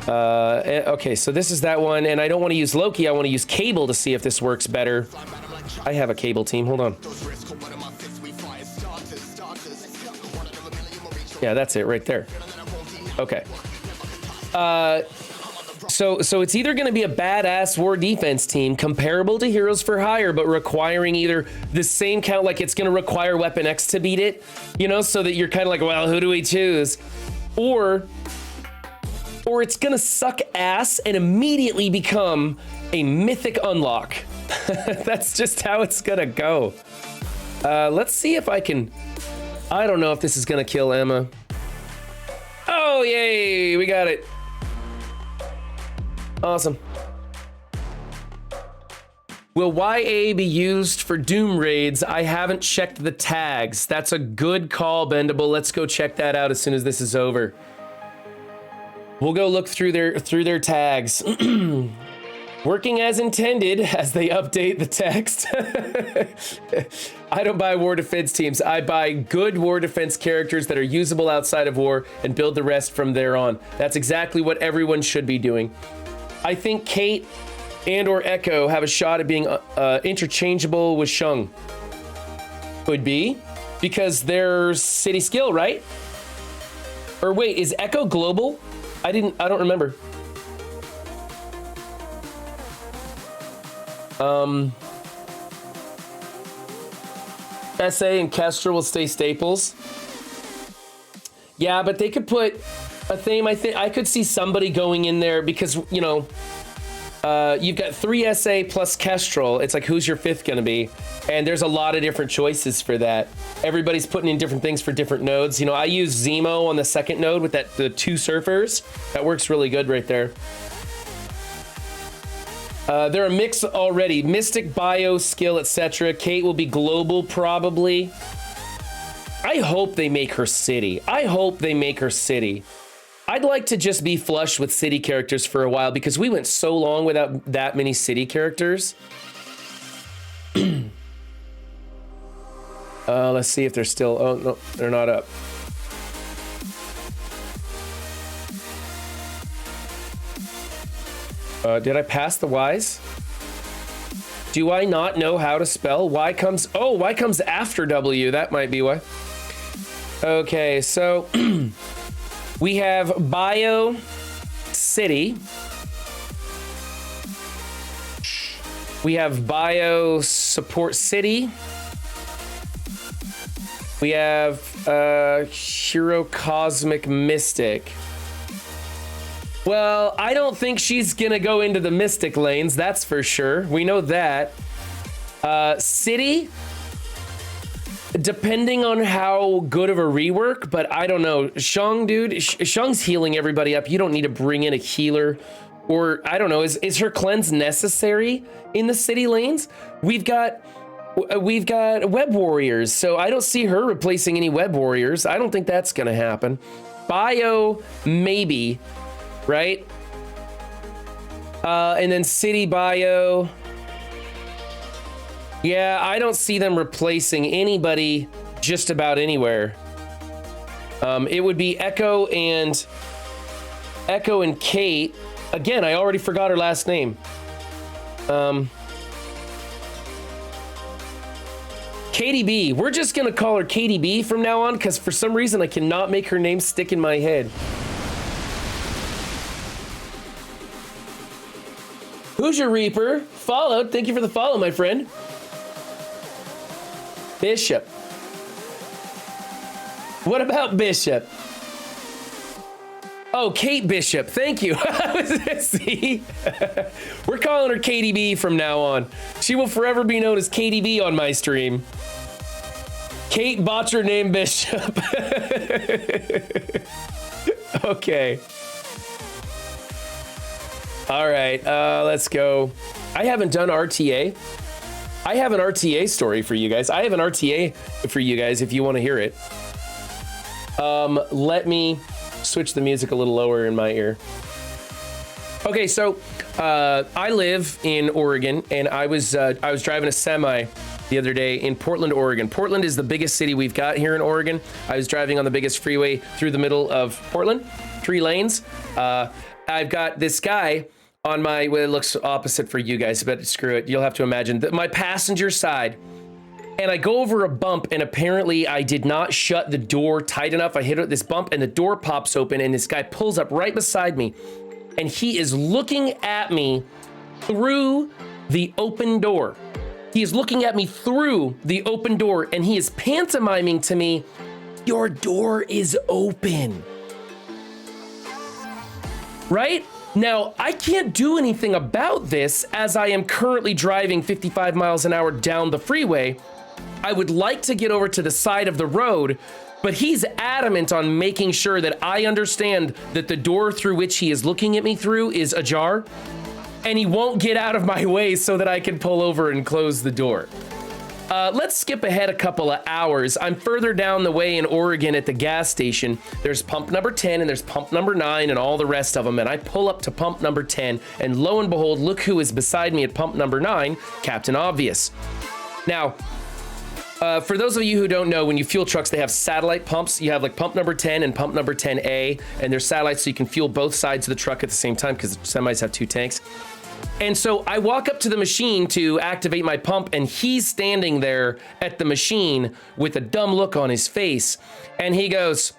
Okay, so this is that one, and I don't want to use Loki. I want to use Cable to see if this works better. I have a Cable team. Hold on. Yeah, that's it right there. Okay. So it's either going to be a badass war defense team comparable to Heroes for Hire, but requiring either the same count, like it's going to require Weapon X to beat it, you know, so that you're kind of like, well, who do we choose? Or it's going to suck ass and immediately become a mythic unlock. That's just how it's going to go. Let's see if I can... I don't know if this is going to kill Emma. Oh, yay! We got it. Awesome. Will YA be used for Doom raids? I haven't checked the tags. That's a good call, Bendable. Let's go check that out as soon as this is over. We'll go look through their tags. Working as intended as they update the text. I don't buy war defense teams. I buy good war defense characters that are usable outside of war and build the rest from there on. That's exactly what everyone should be doing. I think Kate and or Echo have a shot at being interchangeable with Shung. Could be, because they're city skill, right? Or wait, is Echo global? I don't remember. SA and Kestra will stay staples. Yeah, but they could put a theme. I think I could see somebody going in there because, you know, You've got 3 SA plus Kestrel. It's like, who's your 5th going to be? And there's a lot of different choices for that. Everybody's putting in different things for different nodes. You know, I use Zemo on the 2nd node with the 2 surfers. That works really good right there. They're a mix already. Mystic, Bio, Skill, etc. Kate will be global, probably. I hope they make her city. I hope they make her city. I'd like to just be flush with city characters for a while because we went so long without that many city characters. Let's see if they're still... Oh, no, they're not up. Did I pass the Y's? Do I not know how to spell? Y comes... Oh, Y comes after W. That might be why. Okay, so... we have Bio City. We have Bio Support City. We have Hero Cosmic Mystic. Well, I don't think she's gonna go into the Mystic lanes, that's for sure. We know that. City, depending on how good of a rework, but I don't know. Shang, dude, Shang's healing everybody up. You don't need to bring in a healer. Or, I don't know, is her cleanse necessary in the city lanes? We've got web warriors, so I don't see her replacing any web warriors. I don't think that's gonna happen. Bio, maybe, right? And then city bio. Yeah, I don't see them replacing anybody just about anywhere. It would be Echo and Kate. Again, I already forgot her last name. KDB. We're just gonna call her KDB from now on because for some reason I cannot make her name stick in my head. Who's your Reaper? Followed. Thank you for the follow, my friend. Bishop. What about Bishop? Oh, Kate Bishop. Thank you. See? We're calling her KDB from now on. She will forever be known as KDB on my stream. Kate Botcher name Bishop. Okay. All right, let's go. I haven't done RTA. I have an RTA story for you guys. I have an RTA for you guys if you want to hear it. Let me switch the music a little lower in my ear. Okay, so I live in Oregon, and I was driving a semi the other day in Portland, Oregon. Portland is the biggest city we've got here in Oregon. I was driving on the biggest freeway through the middle of Portland, 3 lanes. I've got this guy on my, well, it looks opposite for you guys, but screw it. You'll have to imagine that my passenger side. And I go over a bump, and apparently I did not shut the door tight enough. I hit this bump, and the door pops open, and this guy pulls up right beside me, and he is looking at me through the open door. He is looking at me through the open door, and he is pantomiming to me, "Your door is open." Right? Now, I can't do anything about this as I am currently driving 55 miles an hour down the freeway. I would like to get over to the side of the road, but he's adamant on making sure that I understand that the door through which he is looking at me through is ajar, and he won't get out of my way so that I can pull over and close the door. Let's skip ahead a couple of hours. I'm further down the way in Oregon at the gas station. There's pump number 10 and there's pump number 9 and all the rest of them. And I pull up to pump number 10 and lo and behold, look who is beside me at pump number 9, Captain Obvious. Now, for those of you who don't know, when you fuel trucks, they have satellite pumps. You have like pump number 10 and pump number 10A, and they're satellites so you can fuel both sides of the truck at the same time because semis have 2 tanks. And so I walk up to the machine to activate my pump, and he's standing there at the machine with a dumb look on his face. And he goes,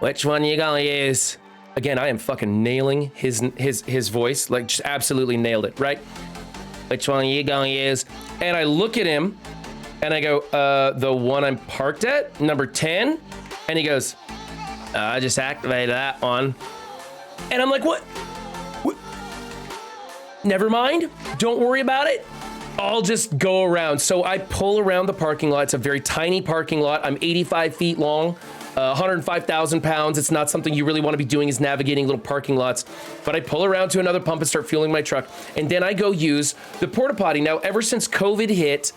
"Which one you gonna use?" Again, I am fucking nailing his voice, like just absolutely nailed it, right? "Which one you gonna use?" And I look at him and I go, "The one I'm parked at, number 10. And he goes, "I just activated that one." And I'm like, "What? never mind. Don't worry about it. I'll just go around. So I pull around the parking lot. It's a very tiny parking lot. I'm 85 feet long, 105,000 pounds. It's not something you really want to be doing is navigating little parking lots. But I pull around to another pump and start fueling my truck. And then I go use the porta potty. Now, ever since COVID hit,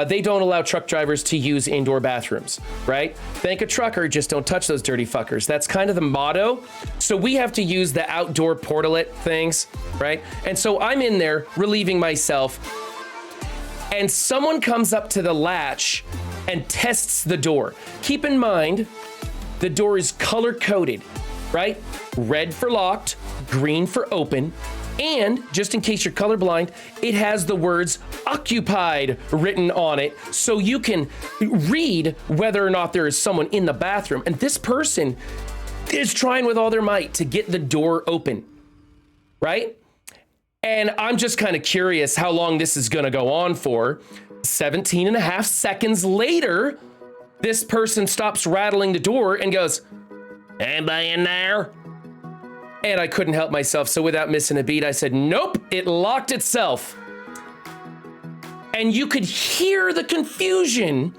they don't allow truck drivers to use indoor bathrooms, right? Thank a trucker, just don't touch those dirty fuckers. That's kind of the motto. So we have to use the outdoor portalet things, right? And so I'm in there relieving myself, and someone comes up to the latch and tests the door. Keep in mind, the door is color coded, right? Red for locked, green for open, and just in case you're colorblind, it has the words occupied written on it, so you can read whether or not there is someone in the bathroom. And this person is trying with all their might to get the door open, right? And I'm just kind of curious how long this is going to go on for. 17 and a half seconds later, this person stops rattling the door and goes, "Anybody in there?" And I couldn't help myself. So without missing a beat, I said, "Nope, it locked itself." And you could hear the confusion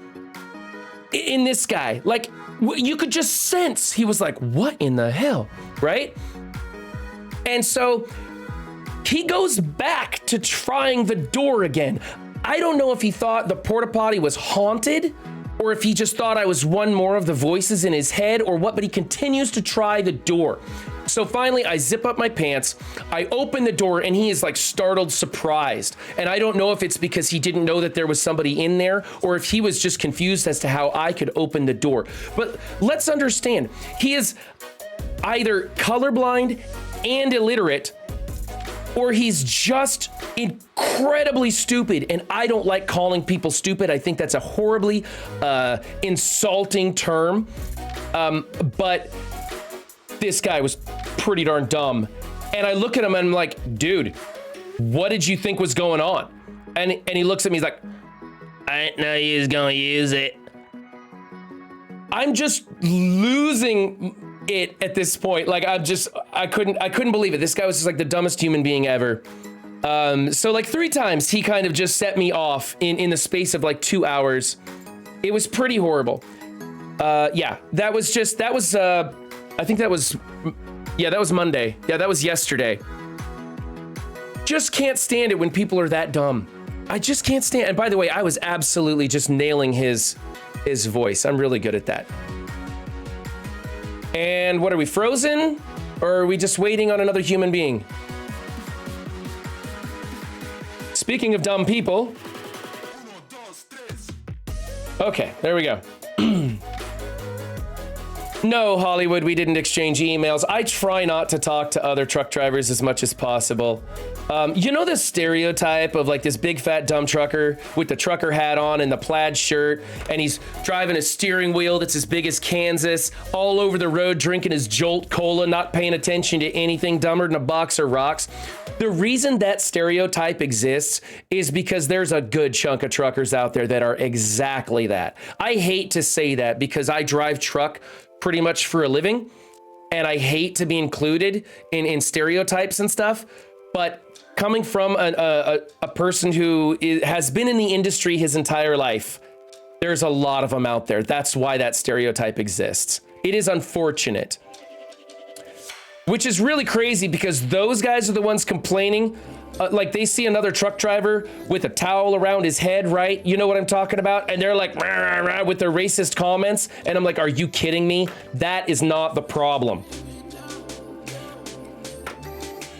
in this guy. Like, you could just sense. He was like, "What in the hell?" Right? And so he goes back to trying the door again. I don't know if he thought the porta potty was haunted or if he just thought I was one more of the voices in his head or what, but he continues to try the door. So finally, I zip up my pants, I open the door, and he is like startled, surprised. And I don't know if it's because he didn't know that there was somebody in there or if he was just confused as to how I could open the door. But let's understand, he is either colorblind and illiterate, or he's just incredibly stupid. And I don't like calling people stupid. I think that's a horribly insulting term. But this guy was pretty darn dumb. And I look at him and I'm like, "Dude, what did you think was going on?" And he looks at me, he's like, "I didn't know you was gonna use it." I'm just losing it at this point. Like, I couldn't believe it. This guy was just like the dumbest human being ever. So like 3 times he kind of just set me off in the space of like 2 hours. It was pretty horrible. Yeah, that was I think that was Monday. Yeah, that was yesterday. Just can't stand it when people are that dumb. I just can't stand. And by the way, I was absolutely just nailing his voice. I'm really good at that. And what are we, frozen? Or are we just waiting on another human being? Speaking of dumb people. Okay, there we go. No, Hollywood, we didn't exchange emails. I try not to talk to other truck drivers as much as possible. You know this stereotype of like this big fat dumb trucker with the trucker hat on and the plaid shirt, and he's driving a steering wheel that's as big as Kansas, all over the road drinking his Jolt Cola, not paying attention to anything dumber than a box of rocks. The reason that stereotype exists is because there's a good chunk of truckers out there that are exactly that. I hate to say that because I drive truck pretty much for a living, and I hate to be included in stereotypes and stuff, but coming from a person who has been in the industry his entire life, there's a lot of them out there. That's why that stereotype exists. It is unfortunate. Which is really crazy because those guys are the ones complaining. Like they see another truck driver with a towel around his head, right? You know what I'm talking about? And they're like, rah, rah, rah, with their racist comments. And I'm like, are you kidding me? That is not the problem.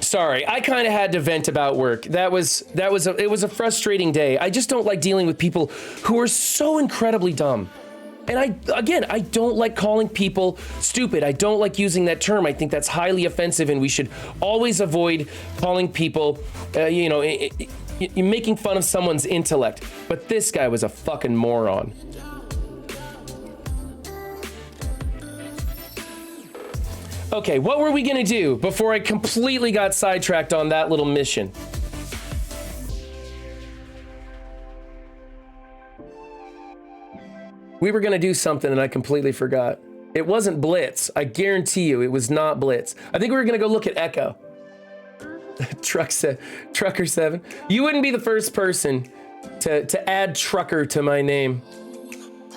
Sorry, I kind of had to vent about work. It was a frustrating day. I just don't like dealing with people who are so incredibly dumb. And I don't like calling people stupid. I don't like using that term. I think that's highly offensive, and we should always avoid calling people, making fun of someone's intellect. But this guy was a fucking moron. Okay, what were we gonna do before I completely got sidetracked on that little mission? We were gonna do something and I completely forgot. It wasn't Blitz. I guarantee you it was not Blitz. I think we were gonna go look at Echo. Trucker 7. You wouldn't be the first person to add trucker to my name.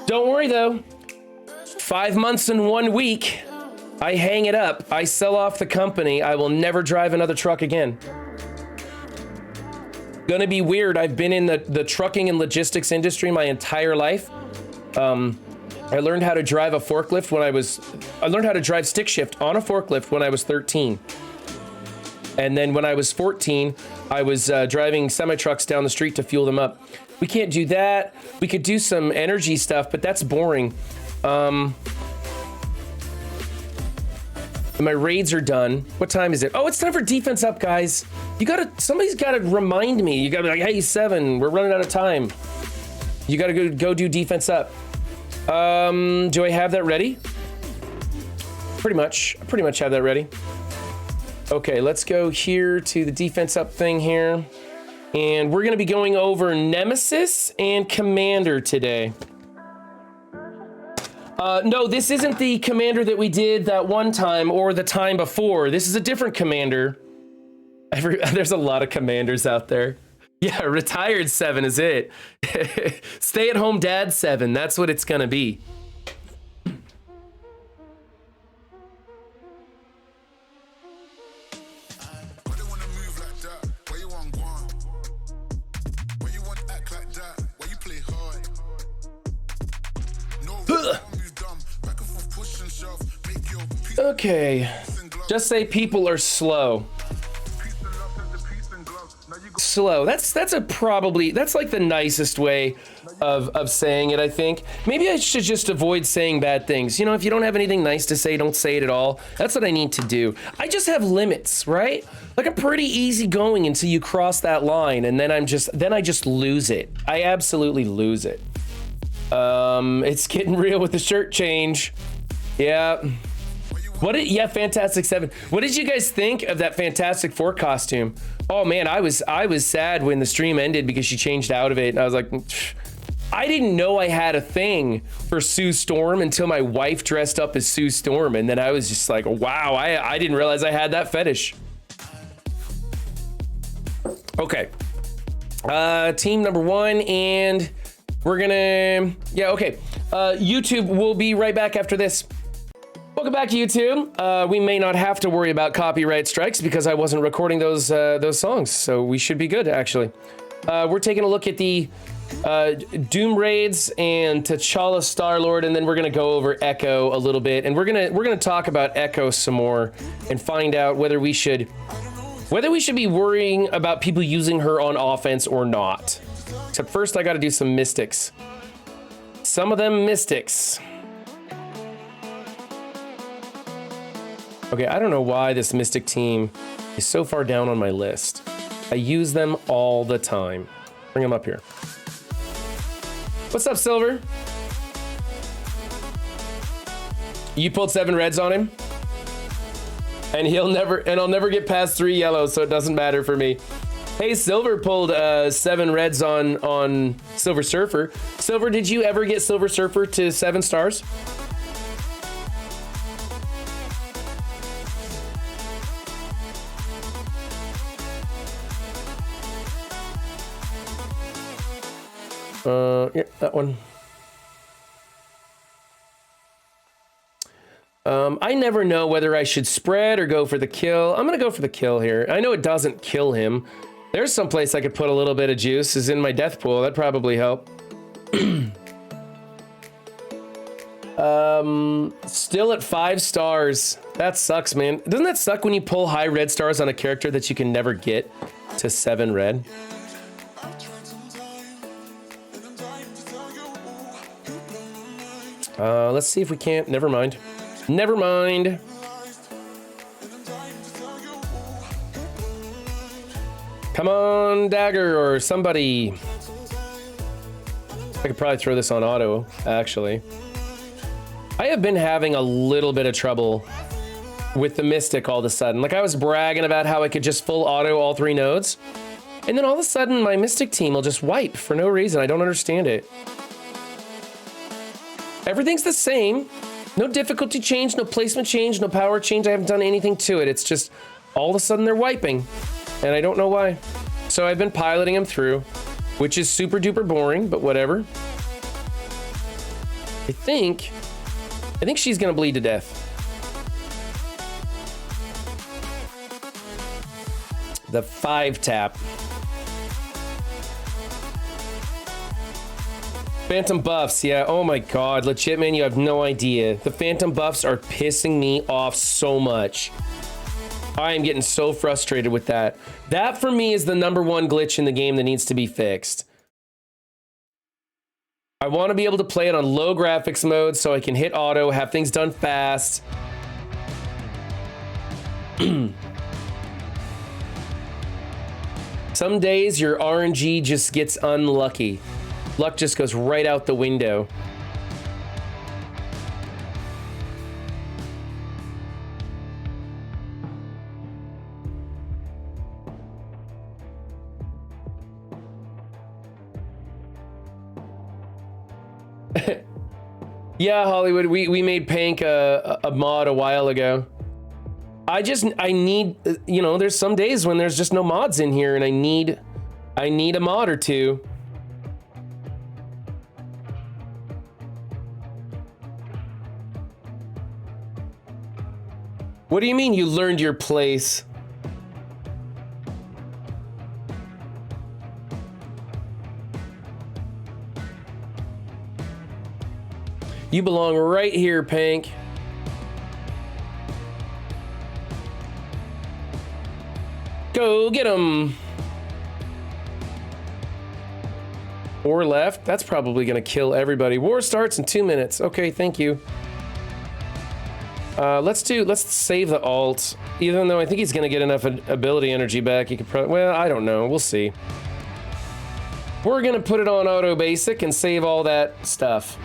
Don't worry though. 5 months and 1 week. I hang it up. I sell off the company. I will never drive another truck again. Gonna be weird. I've been in the trucking and logistics industry my entire life. I learned how to drive a forklift when I learned how to drive stick shift on a forklift when I was 13. And then when I was 14, I was driving semi-trucks down the street to fuel them up. We can't do that. We could do some energy stuff, but that's boring. My raids are done. What time is it? Oh, it's time for defense up, guys. Somebody's gotta remind me. You gotta be like, hey, 7, we're running out of time. You gotta go do defense up. Do I have that ready? I pretty much have that ready. Okay, let's go here to the defense up thing here. And we're gonna be going over Nemesis and Commander today. No, this isn't the Commander that we did that one time or the time before. This is a different Commander. There's a lot of Commanders out there. Yeah, retired 7 is it. Stay-at-home dad 7, that's what it's gonna be. Okay, just say people are slow. Slow. That's like the nicest way of saying it, I think. Maybe I should just avoid saying bad things. You know, if you don't have anything nice to say, don't say it at all. That's what I need to do. I just have limits, right? Like I'm pretty easygoing until you cross that line, and then I just lose it. I absolutely lose it. It's getting real with the shirt change. Yeah. Yeah, Fantastic 7. What did you guys think of that Fantastic Four costume? Oh man, I was sad when the stream ended because she changed out of it. And I was like, I didn't know I had a thing for Sue Storm until my wife dressed up as Sue Storm. And then I was just like, wow, I didn't realize I had that fetish. Okay. Team number 1, and we're gonna, yeah, okay. YouTube will be right back after this. Welcome back to YouTube. We may not have to worry about copyright strikes because I wasn't recording those songs, so we should be good, actually. We're taking a look at the Doom raids and T'Challa Star-Lord, and then we're gonna go over Echo a little bit, and we're gonna talk about Echo some more and find out whether we should be worrying about people using her on offense or not. Except first, I got to do some mystics. Some of them mystics. Okay, I don't know why this Mystic team is so far down on my list. I use them all the time. Bring them up here. What's up, Silver? You pulled 7 reds on him? And I'll never get past 3 yellows, so it doesn't matter for me. Hey, Silver pulled 7 reds on Silver Surfer. Silver, did you ever get Silver Surfer to 7 stars? Yeah, that one. I never know whether I should spread or go for the kill. I'm gonna go for the kill here. I know it doesn't kill him. There's some place I could put a little bit of juice is in my death pool. That'd probably help. Still at 5 stars. That sucks, man. Doesn't that suck when you pull high red stars on a character that you can never get to 7 red? Let's see if we can't. Never mind. Never mind. Come on, Dagger or somebody. I could probably throw this on auto, actually. I have been having a little bit of trouble with the Mystic all of a sudden. Like I was bragging about how I could just full auto all 3 nodes. And then all of a sudden my Mystic team will just wipe for no reason. I don't understand it. Everything's the same. No difficulty change, no placement change, no power change. I haven't done anything to it. It's just all of a sudden they're wiping. and I don't know why. So I've been piloting him through, which is super duper boring, but whatever. I think she's gonna bleed to death. The 5-tap. Phantom buffs, yeah. Oh my god, legit, man, you have no idea. The phantom buffs are pissing me off so much. I am getting so frustrated with that. That, for me, is the #1 glitch in the game that needs to be fixed. I want to be able to play it on low graphics mode so I can hit auto, have things done fast. Some days your RNG just gets unlucky. Luck just goes right out the window. Yeah, Hollywood, we made Pank a mod a while ago. I need, you know, there's some days when there's just no mods in here and I need a mod or two. What do you mean you learned your place? You belong right here, Pank. Go get him. War left. That's probably gonna kill everybody. War starts in 2 minutes. Okay, thank you. Let's save the alt. Even though I think he's gonna get enough ability energy back, he could probably, well, I don't know. We'll see. We're gonna put it on auto basic and save all that stuff.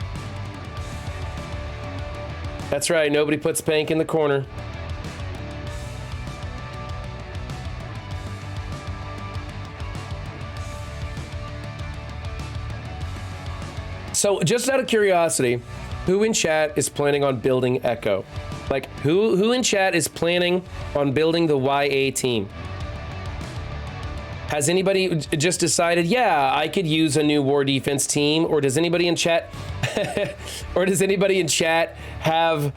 That's right, nobody puts Pank in the corner. So, just out of curiosity, who in chat is planning on building Echo? Like, who in chat is planning on building the YA team? Has anybody just decided, yeah, I could use a new war defense team? Or does anybody in chat have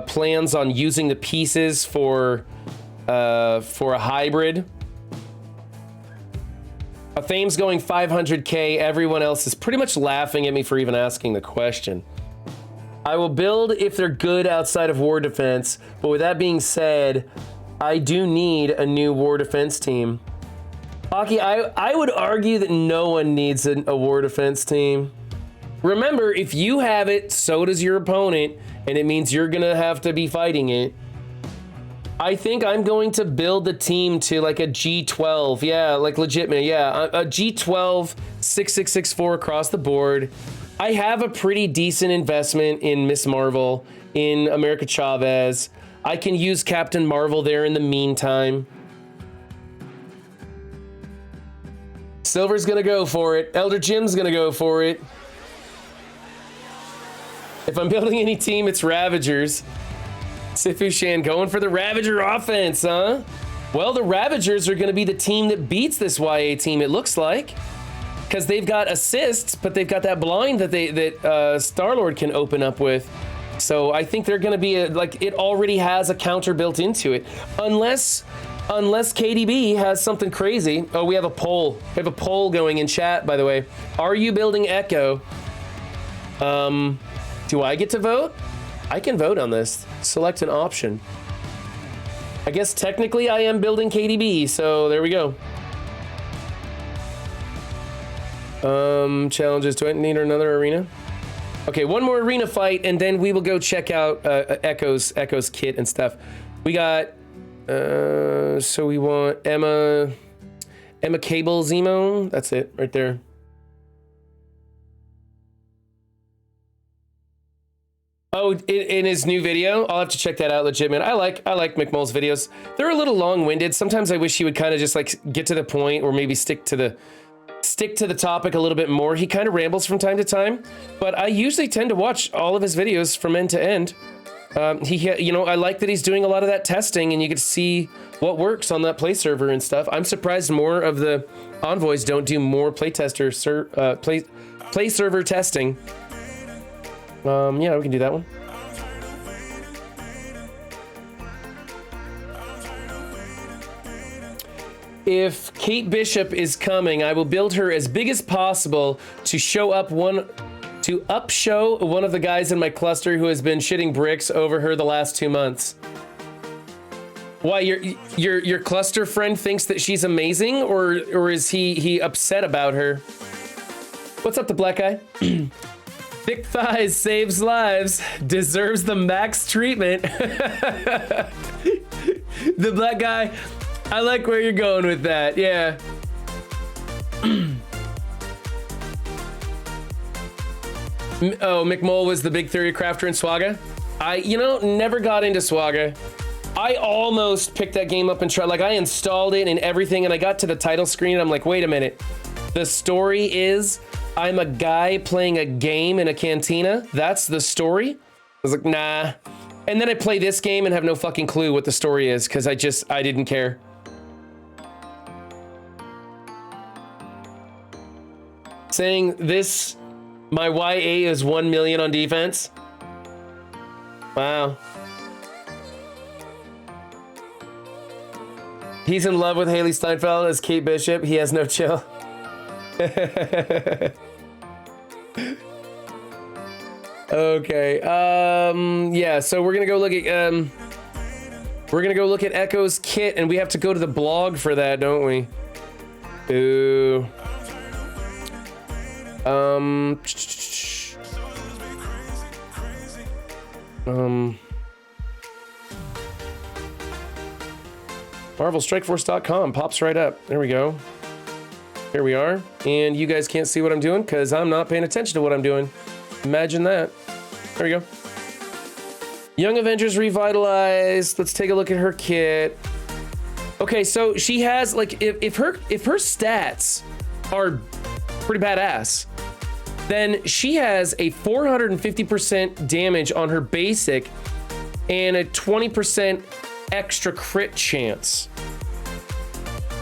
plans on using the pieces for a hybrid? Fame's going 500k. Everyone else is pretty much laughing at me for even asking the question. I will build if they're good outside of war defense, but with that being said, I do need a new war defense team. Hockey, I would argue that no one needs a war defense team. Remember, if you have it, so does your opponent, and it means you're gonna have to be fighting it. I think I'm going to build the team to like a G12. Yeah, like legit, man. Yeah, a G12 6664 across the board. I have a pretty decent investment in Miss Marvel, in America Chavez. I can use Captain Marvel there in the meantime. Silver's gonna go for it. Elder Jim's gonna go for it. If I'm building any team, it's Ravagers. Sifu Shan going for the Ravager offense, huh? Well, the Ravagers are going to be the team that beats this YA team, it looks like. Because they've got assists, but they've got that blind that Star-Lord can open up with. So I think they're going to be, it already has a counter built into it. Unless KDB has something crazy. Oh, we have a poll. We have a poll going in chat, by the way. Are you building Echo? Do I get to vote? I can vote on this. Select an option. I guess technically I am building KDB, so there we go. Challenges. Do I need another arena? Okay, one more arena fight, and then we will go check out Echo's kit and stuff. We got. So we want Emma Cable Zemo. That's it, right there. Oh, in his new video, I'll have to check that out. Legit, man. I like McMull's videos. They're a little long-winded. Sometimes I wish he would kind of just like get to the point, or maybe stick to the topic a little bit more. He kind of rambles from time to time, but I usually tend to watch all of his videos from end to end. You know, I like that he's doing a lot of that testing, and you get to see what works on that play server and stuff. I'm surprised more of the envoys don't do more play server testing. Yeah, we can do that one. If Kate Bishop is coming, I will build her as big as possible to upshow one of the guys in my cluster who has been shitting bricks over her the last 2 months. Why, your cluster friend thinks that she's amazing, or is he upset about her? What's up, the black guy? Thick thighs saves lives, deserves the max treatment. The black guy, I like where you're going with that, yeah. Oh, McMole was the big theory crafter in Swaga. Never got into Swaga. I almost picked that game up and tried, like I installed it and everything, and I got to the title screen and I'm like, wait a minute. The story is I'm a guy playing a game in a cantina. That's the story? I was like, nah. And then I play this game and have no fucking clue what the story is because I didn't care. Saying this, my YA is 1 million on defense. Wow. He's in love with Haley Steinfeld as Kate Bishop. He has no chill. Okay. Yeah, so we're gonna go look at Echo's kit, and we have to go to the blog for that, don't we? Ooh. MarvelStrikeForce.com pops right up. There we go. Here we are. And you guys can't see what I'm doing because I'm not paying attention to what I'm doing. Imagine that. There we go. Young Avengers revitalized. Let's take a look at her kit. Okay, so she has, like, if her stats are pretty badass, then she has a 450% damage on her basic and a 20% extra crit chance.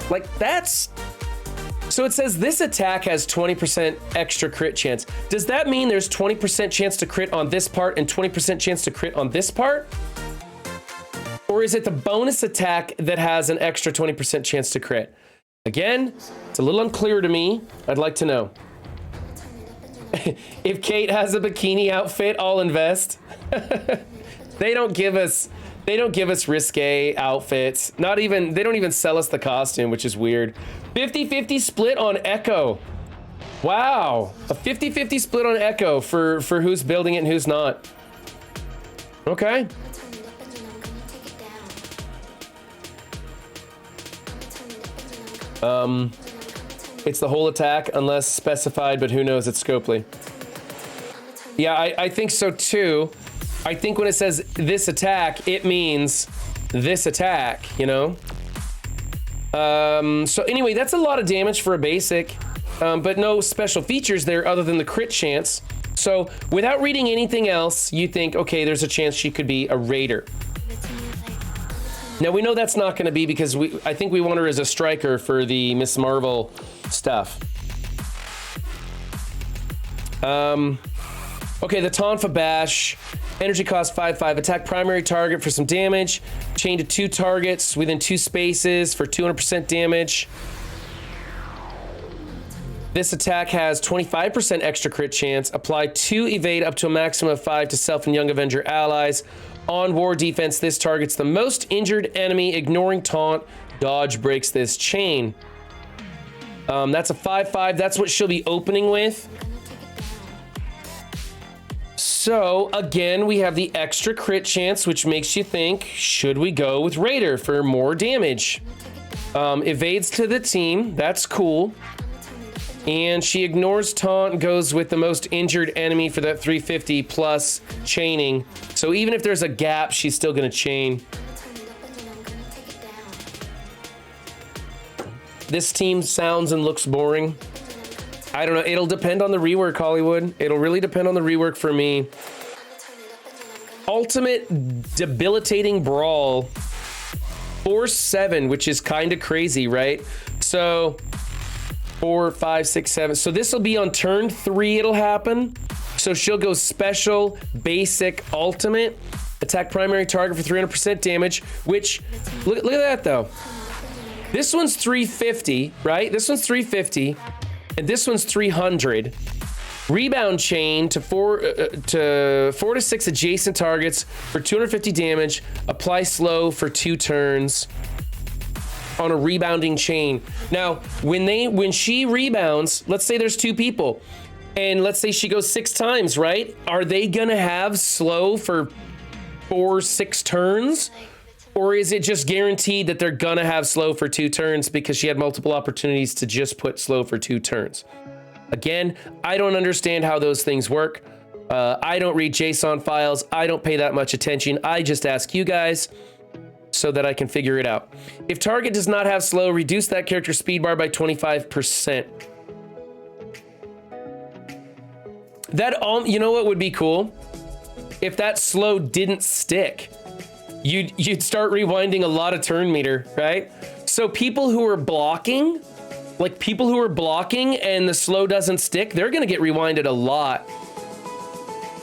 Like, that's... So it says this attack has 20% extra crit chance. Does that mean there's 20% chance to crit on this part and 20% chance to crit on this part? Or is it the bonus attack that has an extra 20% chance to crit? Again, it's a little unclear to me. I'd like to know. If Kate has a bikini outfit, I'll invest. They don't give us risque outfits. They don't even sell us the costume, which is weird. 50-50 split on Echo. Wow. A 50-50 split on Echo for who's building it and who's not. Okay. It's the whole attack unless specified, but who knows, it's Scopely. Yeah, I think so too. I think when it says this attack, it means this attack, you know? So anyway, that's a lot of damage for a basic, but no special features there other than the crit chance. So without reading anything else, you think, okay, there's a chance she could be a raider. Now we know that's not gonna be because I think we want her as a striker for the Miss Marvel stuff. Okay, the Tonfa Bash. Energy cost 5/5. Attack primary target for some damage. Chain to 2 targets within 2 spaces for 200% damage. This attack has 25% extra crit chance. Apply 2 evade up to a maximum of 5 to self and Young Avenger allies. On war defense, this targets the most injured enemy, ignoring taunt. Dodge breaks this chain. That's a 5/5. That's what she'll be opening with. So, again, we have the extra crit chance, which makes you think, should we go with Raider for more damage? Evades to the team. That's cool. And she ignores taunt, goes with the most injured enemy for that 350 plus chaining. So even if there's a gap, she's still going to chain. This team sounds and looks boring. I don't know. It'll depend on the rework, Hollywood. It'll really depend on the rework for me. ultimate debilitating brawl 4-7, which is kind of crazy, right? So 4, 5, 6, 7. So this will be on turn 3. It'll happen. So she'll go special, basic, ultimate, attack primary target for 300% damage. Which look at that though. This one's 350, right? This one's 350, and this one's 300. Rebound chain to 4 to 6 adjacent targets for 250 damage. Apply slow for 2 turns on a rebounding chain. Now, when she rebounds, let's say there's 2 people, and let's say she goes 6 times, right? Are they gonna have slow for 4-6 turns? Or is it just guaranteed that they're gonna have slow for 2 turns because she had multiple opportunities to just put slow for 2 turns? Again, I don't understand how those things work. I don't read JSON files. I don't pay that much attention. I just ask you guys so that I can figure it out. If target does not have slow, reduce that character's speed bar by 25%. You know what would be cool? If that slow didn't stick, you'd start rewinding a lot of turn meter, right? So people who are blocking, and the slow doesn't stick, they're gonna get rewinded a lot.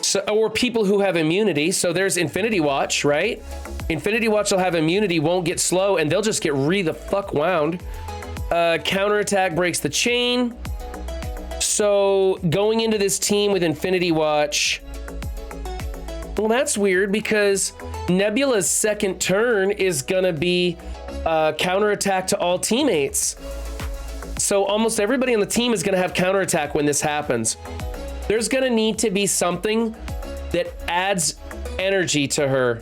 So, or people who have immunity. So there's Infinity Watch, right? Infinity Watch will have immunity, won't get slow, and they'll just get the fuck wound. Counterattack breaks the chain. So going into this team with Infinity Watch, well, that's weird because Nebula's second turn is gonna be counterattack to all teammates. So almost everybody on the team is gonna have counterattack when this happens. There's gonna need to be something that adds energy to her.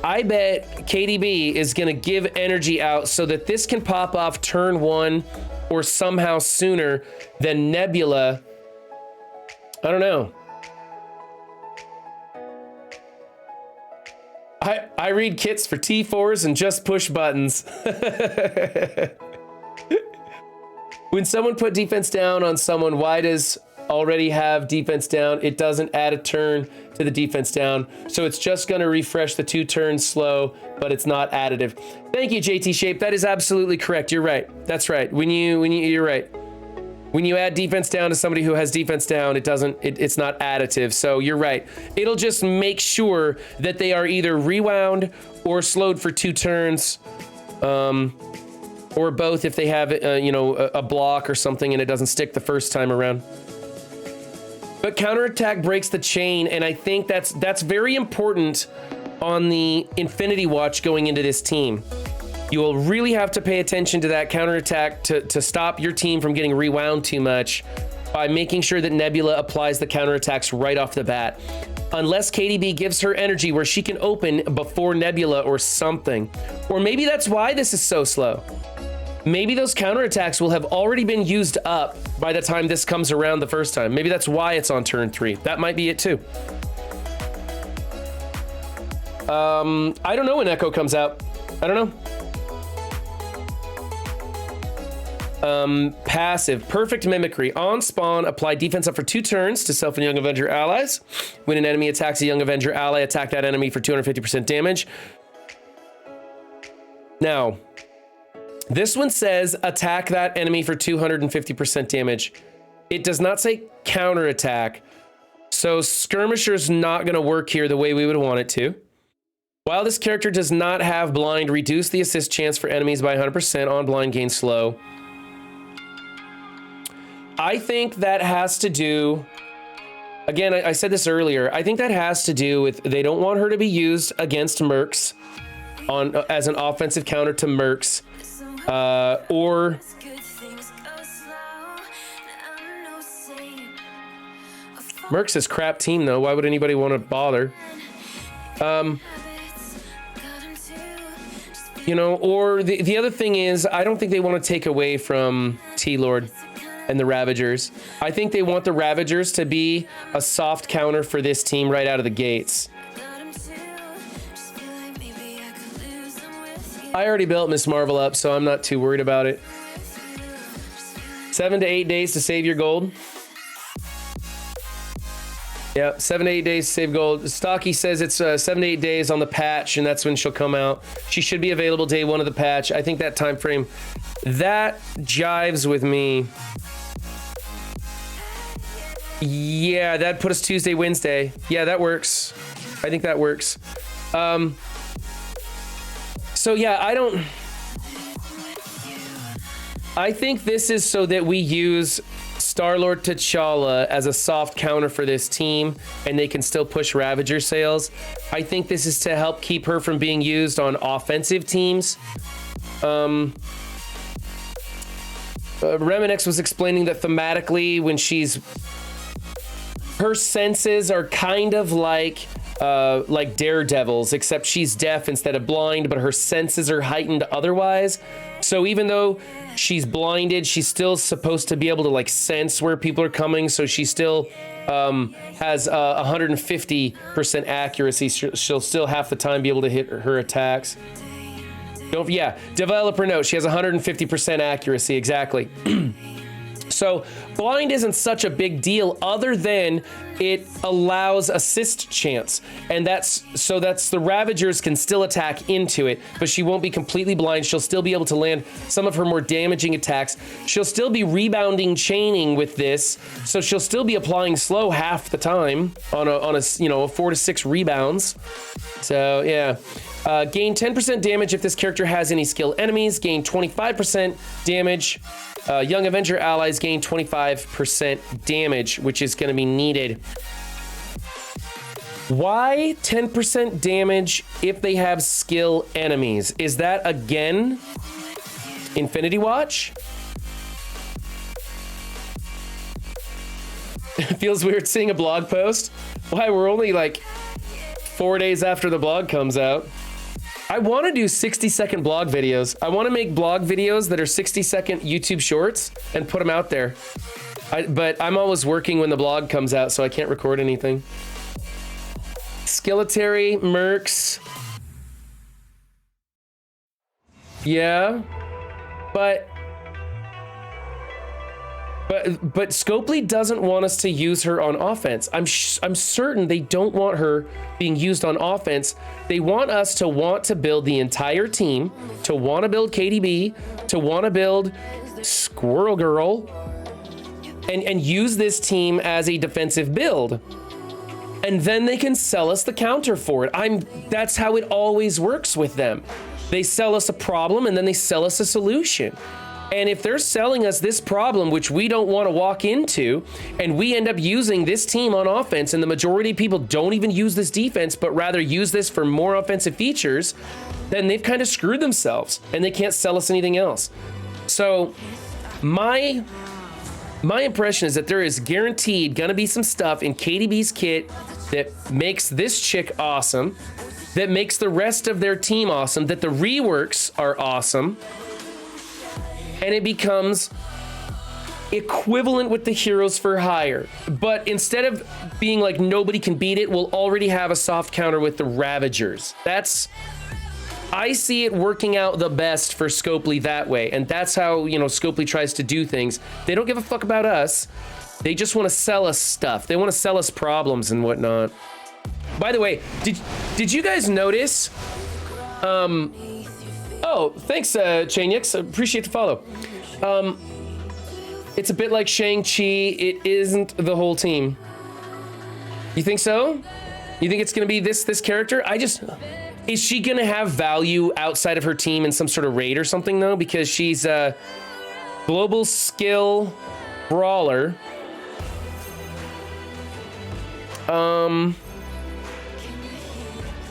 I bet KDB is gonna give energy out so that this can pop off turn 1 or somehow sooner than Nebula. I don't know. I read kits for T4s and just push buttons. When someone put defense down on someone, why does already have defense down? It doesn't add a turn to the defense down. So it's just gonna refresh the 2 turns slow, but it's not additive. Thank you, JT Shape. That is absolutely correct. You're right. That's right. You're right. When you add defense down to somebody who has defense down, it's not additive. So you're right. It'll just make sure that they are either rewound or slowed for 2 turns, or both if they have, a block or something and it doesn't stick the first time around. But counterattack breaks the chain, and I think that's very important on the Infinity Watch going into this team. You will really have to pay attention to that counterattack to stop your team from getting rewound too much by making sure that Nebula applies the counterattacks right off the bat. Unless KDB gives her energy where she can open before Nebula or something. Or maybe that's why this is so slow. Maybe those counterattacks will have already been used up by the time this comes around the first time. Maybe that's why it's on turn 3. That might be it too. I don't know when Echo comes out. I don't know. Passive, perfect mimicry. On spawn, apply defense up for 2 turns to self and Young Avenger allies. When an enemy attacks a Young Avenger ally, attack that enemy for 250% damage. Now, this one says attack that enemy for 250% damage. It does not say counterattack. So Skirmisher's not going to work here the way we would want it to. While this character does not have blind, reduce the assist chance for enemies by 100% on blind, gain slow. I think that has to do, again, I said this earlier, I think that has to do with they don't want her to be used against mercs as an offensive counter to mercs. Or Mercs is crap team though. Why would anybody want to bother? Or the other thing is, I don't think they want to take away from T-Lord and the Ravagers. I think they want the Ravagers to be a soft counter for this team right out of the gates. I already built Miss Marvel up, so I'm not too worried about it. 7 to 8 days to save your gold. Yeah, 7 to 8 days to save gold. Stocky says it's 7 to 8 days on the patch, and that's when she'll come out. She should be available day 1 of the patch. I think that time frame, that jives with me. Yeah, that'd put us Tuesday, Wednesday. Yeah, that works. I think that works. So yeah, I think this is so that we use Star-Lord T'Challa as a soft counter for this team, and they can still push Ravager sales. I think this is to help keep her from being used on offensive teams. Remenex was explaining that thematically, when her senses are kind of like Daredevil's, except she's deaf instead of blind, but her senses are heightened otherwise. So even though she's blinded, she's still supposed to be able to like sense where people are coming. So she still has 150% accuracy. She'll still half the time be able to hit her attacks. Developer note, she has 150% accuracy, exactly. So blind isn't such a big deal other than it allows assist chance. And that's the Ravagers can still attack into it, but she won't be completely blind. She'll still be able to land some of her more damaging attacks. She'll still be rebounding chaining with this. So she'll still be applying slow half the time on a 4 to 6 rebounds. So yeah. Gain 10% damage if this character has any skill enemies. Gain 25% damage. Young Avenger allies gain 25% damage, which is going to be needed. Why 10% damage if they have skill enemies? Is that, again, Infinity Watch? It feels weird seeing a blog post. Why, we're only like 4 days after the blog comes out. I want to do 60-second blog videos. I want to make blog videos that are 60-second YouTube shorts and put them out there. But I'm always working when the blog comes out, so I can't record anything. Skilletary, Mercs. Yeah. But Scopely doesn't want us to use her on offense. I'm certain they don't want her being used on offense. They want us to want to build the entire team, to want to build KDB, to want to build Squirrel Girl, and use this team as a defensive build. And then they can sell us the counter for it. That's how it always works with them. They sell us a problem and then they sell us a solution. And if they're selling us this problem, which we don't want to walk into, and we end up using this team on offense, and the majority of people don't even use this defense, but rather use this for more offensive features, then they've kind of screwed themselves, and they can't sell us anything else. So my impression is that there is guaranteed going to be some stuff in KDB's kit that makes this chick awesome, that makes the rest of their team awesome, that the reworks are awesome, and it becomes equivalent with the Heroes for Hire. But instead of being like nobody can beat it, we'll already have a soft counter with the Ravagers. I see it working out the best for Scopely that way. And that's how, Scopely tries to do things. They don't give a fuck about us. They just want to sell us stuff. They want to sell us problems and whatnot. By the way, did you guys notice, oh, thanks, Chainix. Appreciate the follow. It's a bit like Shang-Chi. It isn't the whole team. You think so? You think it's going to be this character? Is she going to have value outside of her team in some sort of raid or something, though? Because she's a global skill brawler.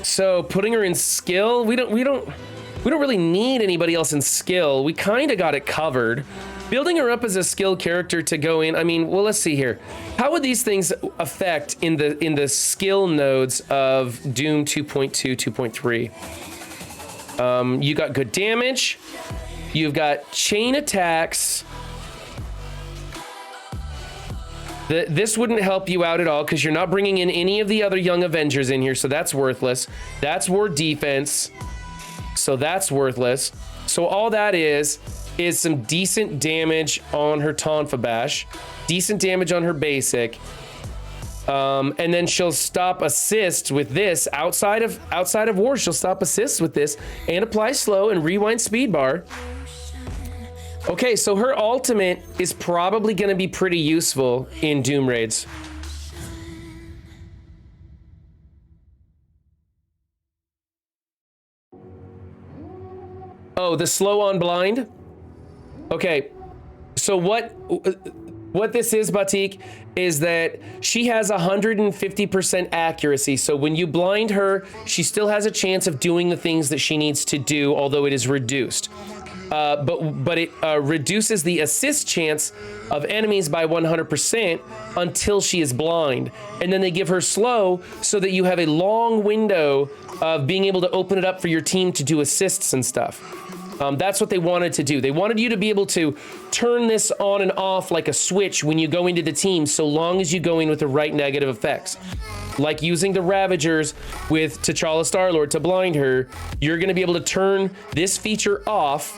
So putting her in skill, we don't really need anybody else in skill. We kind of got it covered. Building her up as a skill character to go in, well, let's see here. How would these things affect in the skill nodes of Doom 2.2, 2.3? You got good damage. You've got chain attacks. This wouldn't help you out at all because you're not bringing in any of the other Young Avengers in here, so that's worthless. That's war defense. So that's worthless. So all that is some decent damage on her Tonfa Bash, decent damage on her basic. And then she'll stop assist with this outside of war. She'll stop assist with this and apply slow and rewind speed bar. Okay, so her ultimate is probably going to be pretty useful in Doom raids. Oh, the slow on blind. Okay, so what this is, Batik, is that she has 150% accuracy. So when you blind her, she still has a chance of doing the things that she needs to do, although it is reduced. But it reduces the assist chance of enemies by 100% until she is blind. And then they give her slow so that you have a long window of being able to open it up for your team to do assists and stuff. That's what they wanted to do. They wanted you to be able to turn this on and off like a switch when you go into the team, so long as you go in with the right negative effects. Like using the Ravagers with T'Challa Star-Lord to blind her, you're going to be able to turn this feature off.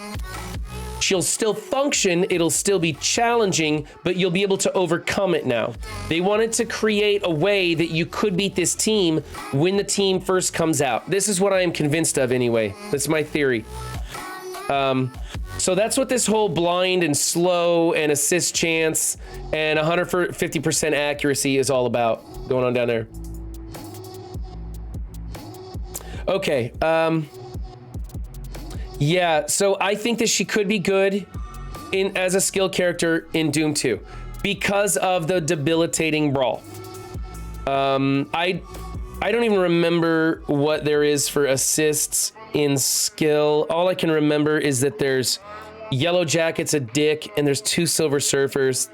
She'll still function, it'll still be challenging, but you'll be able to overcome it now. They wanted to create a way that you could beat this team when the team first comes out. This is what I am convinced of anyway. That's my theory. So that's what this whole blind and slow and assist chance and 150% accuracy is all about going on down there. Okay. Yeah, so I think that she could be good as a skill character in Doom 2 because of the debilitating brawl. I don't even remember what there is for assists in skill. All I can remember is that there's Yellow Jacket's a dick and there's 2 Silver Surfers.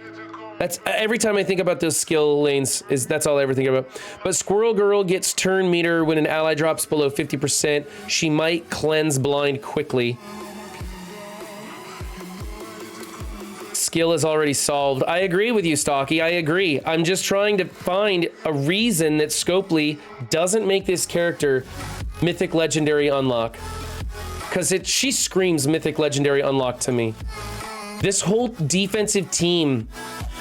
That's every time I think about those skill lanes, that's all I ever think about. But Squirrel Girl gets turn meter when an ally drops below 50%. She might cleanse blind quickly. Skill is already solved. I agree with you, Stocky. I agree. I'm just trying to find a reason that Scopely doesn't make this character Mythic Legendary Unlock. Because she screams Mythic Legendary Unlock to me. This whole defensive team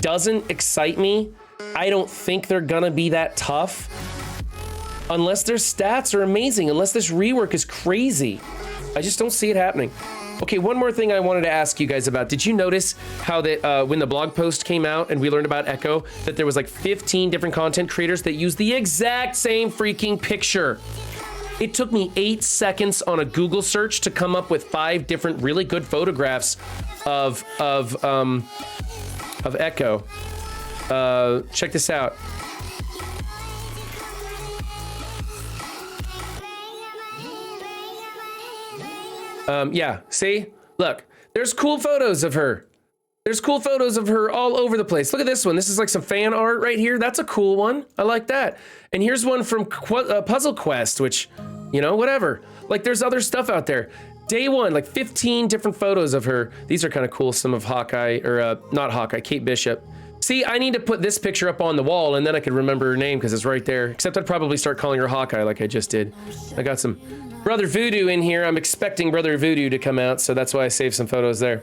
doesn't excite me. I don't think they're gonna be that tough. Unless their stats are amazing, unless this rework is crazy. I just don't see it happening. Okay, one more thing I wanted to ask you guys about. Did you notice how that when the blog post came out and we learned about Echo, that there was like 15 different content creators that used the exact same freaking picture? It took me 8 seconds on a Google search to come up with 5 different really good photographs of Echo. Check this out. Yeah, see? Look, there's cool photos of her. There's cool photos of her all over the place. Look at this one. This is like some fan art right here. That's a cool one. I like that. And here's one from Puzzle Quest, which, you know, whatever. Like, there's other stuff out there. Day one, like 15 different photos of her. These are kind of cool. Some of Hawkeye, or not Hawkeye, Kate Bishop. See, I need to put this picture up on the wall and then I could remember her name because it's right there. Except I'd probably start calling her Hawkeye like I just did. I got some Brother Voodoo in here. I'm expecting Brother Voodoo to come out, so that's why I saved some photos there.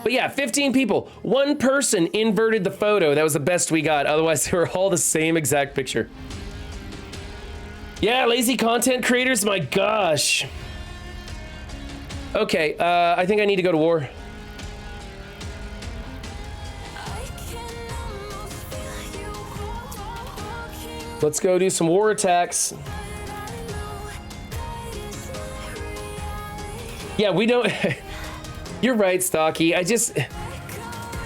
But yeah, 15 people. One person inverted the photo. That was the best we got. Otherwise, they were all the same exact picture. Yeah, lazy content creators, my gosh. Okay, I think I need to go to war. Let's go do some war attacks. Yeah, we don't... You're right, Stocky. I just...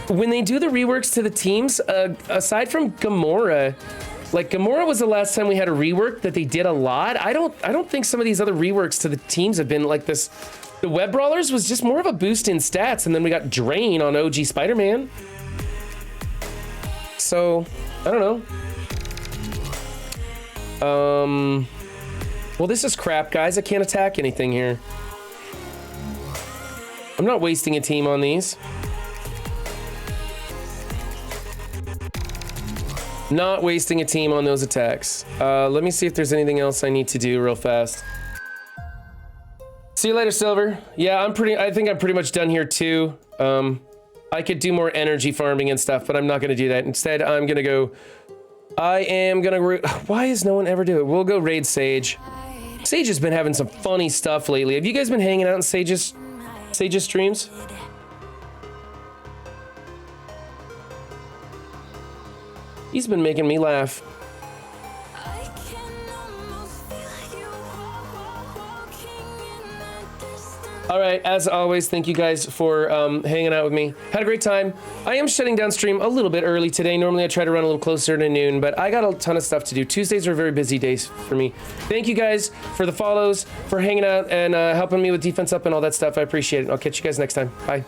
When they do the reworks to the teams, aside from Gamora, like Gamora was the last time we had a rework that they did a lot. I don't think some of these other reworks to the teams have been like this. The Web Brawlers was just more of a boost in stats, and then we got Drain on OG Spider-Man. So, I don't know. Well, this is crap, guys. I can't attack anything here. I'm not wasting a team on these. Not wasting a team on those attacks. Let me see if there's anything else I need to do real fast. See you later, Silver. Yeah, I think I'm pretty much done here too. I could do more energy farming and stuff, but I'm not gonna do that. Instead, I'm gonna go I am gonna, why is no one ever do it? We'll go raid Sage. Sage has been having some funny stuff lately. Have you guys been hanging out in Sage's streams? He's been making me laugh. All right, as always, thank you guys for hanging out with me. Had a great time. I am shutting down stream a little bit early today. Normally I try to run a little closer to noon, but I got a ton of stuff to do. Tuesdays are very busy days for me. Thank you guys for the follows, for hanging out and helping me with defense up and all that stuff. I appreciate it. I'll catch you guys next time. Bye.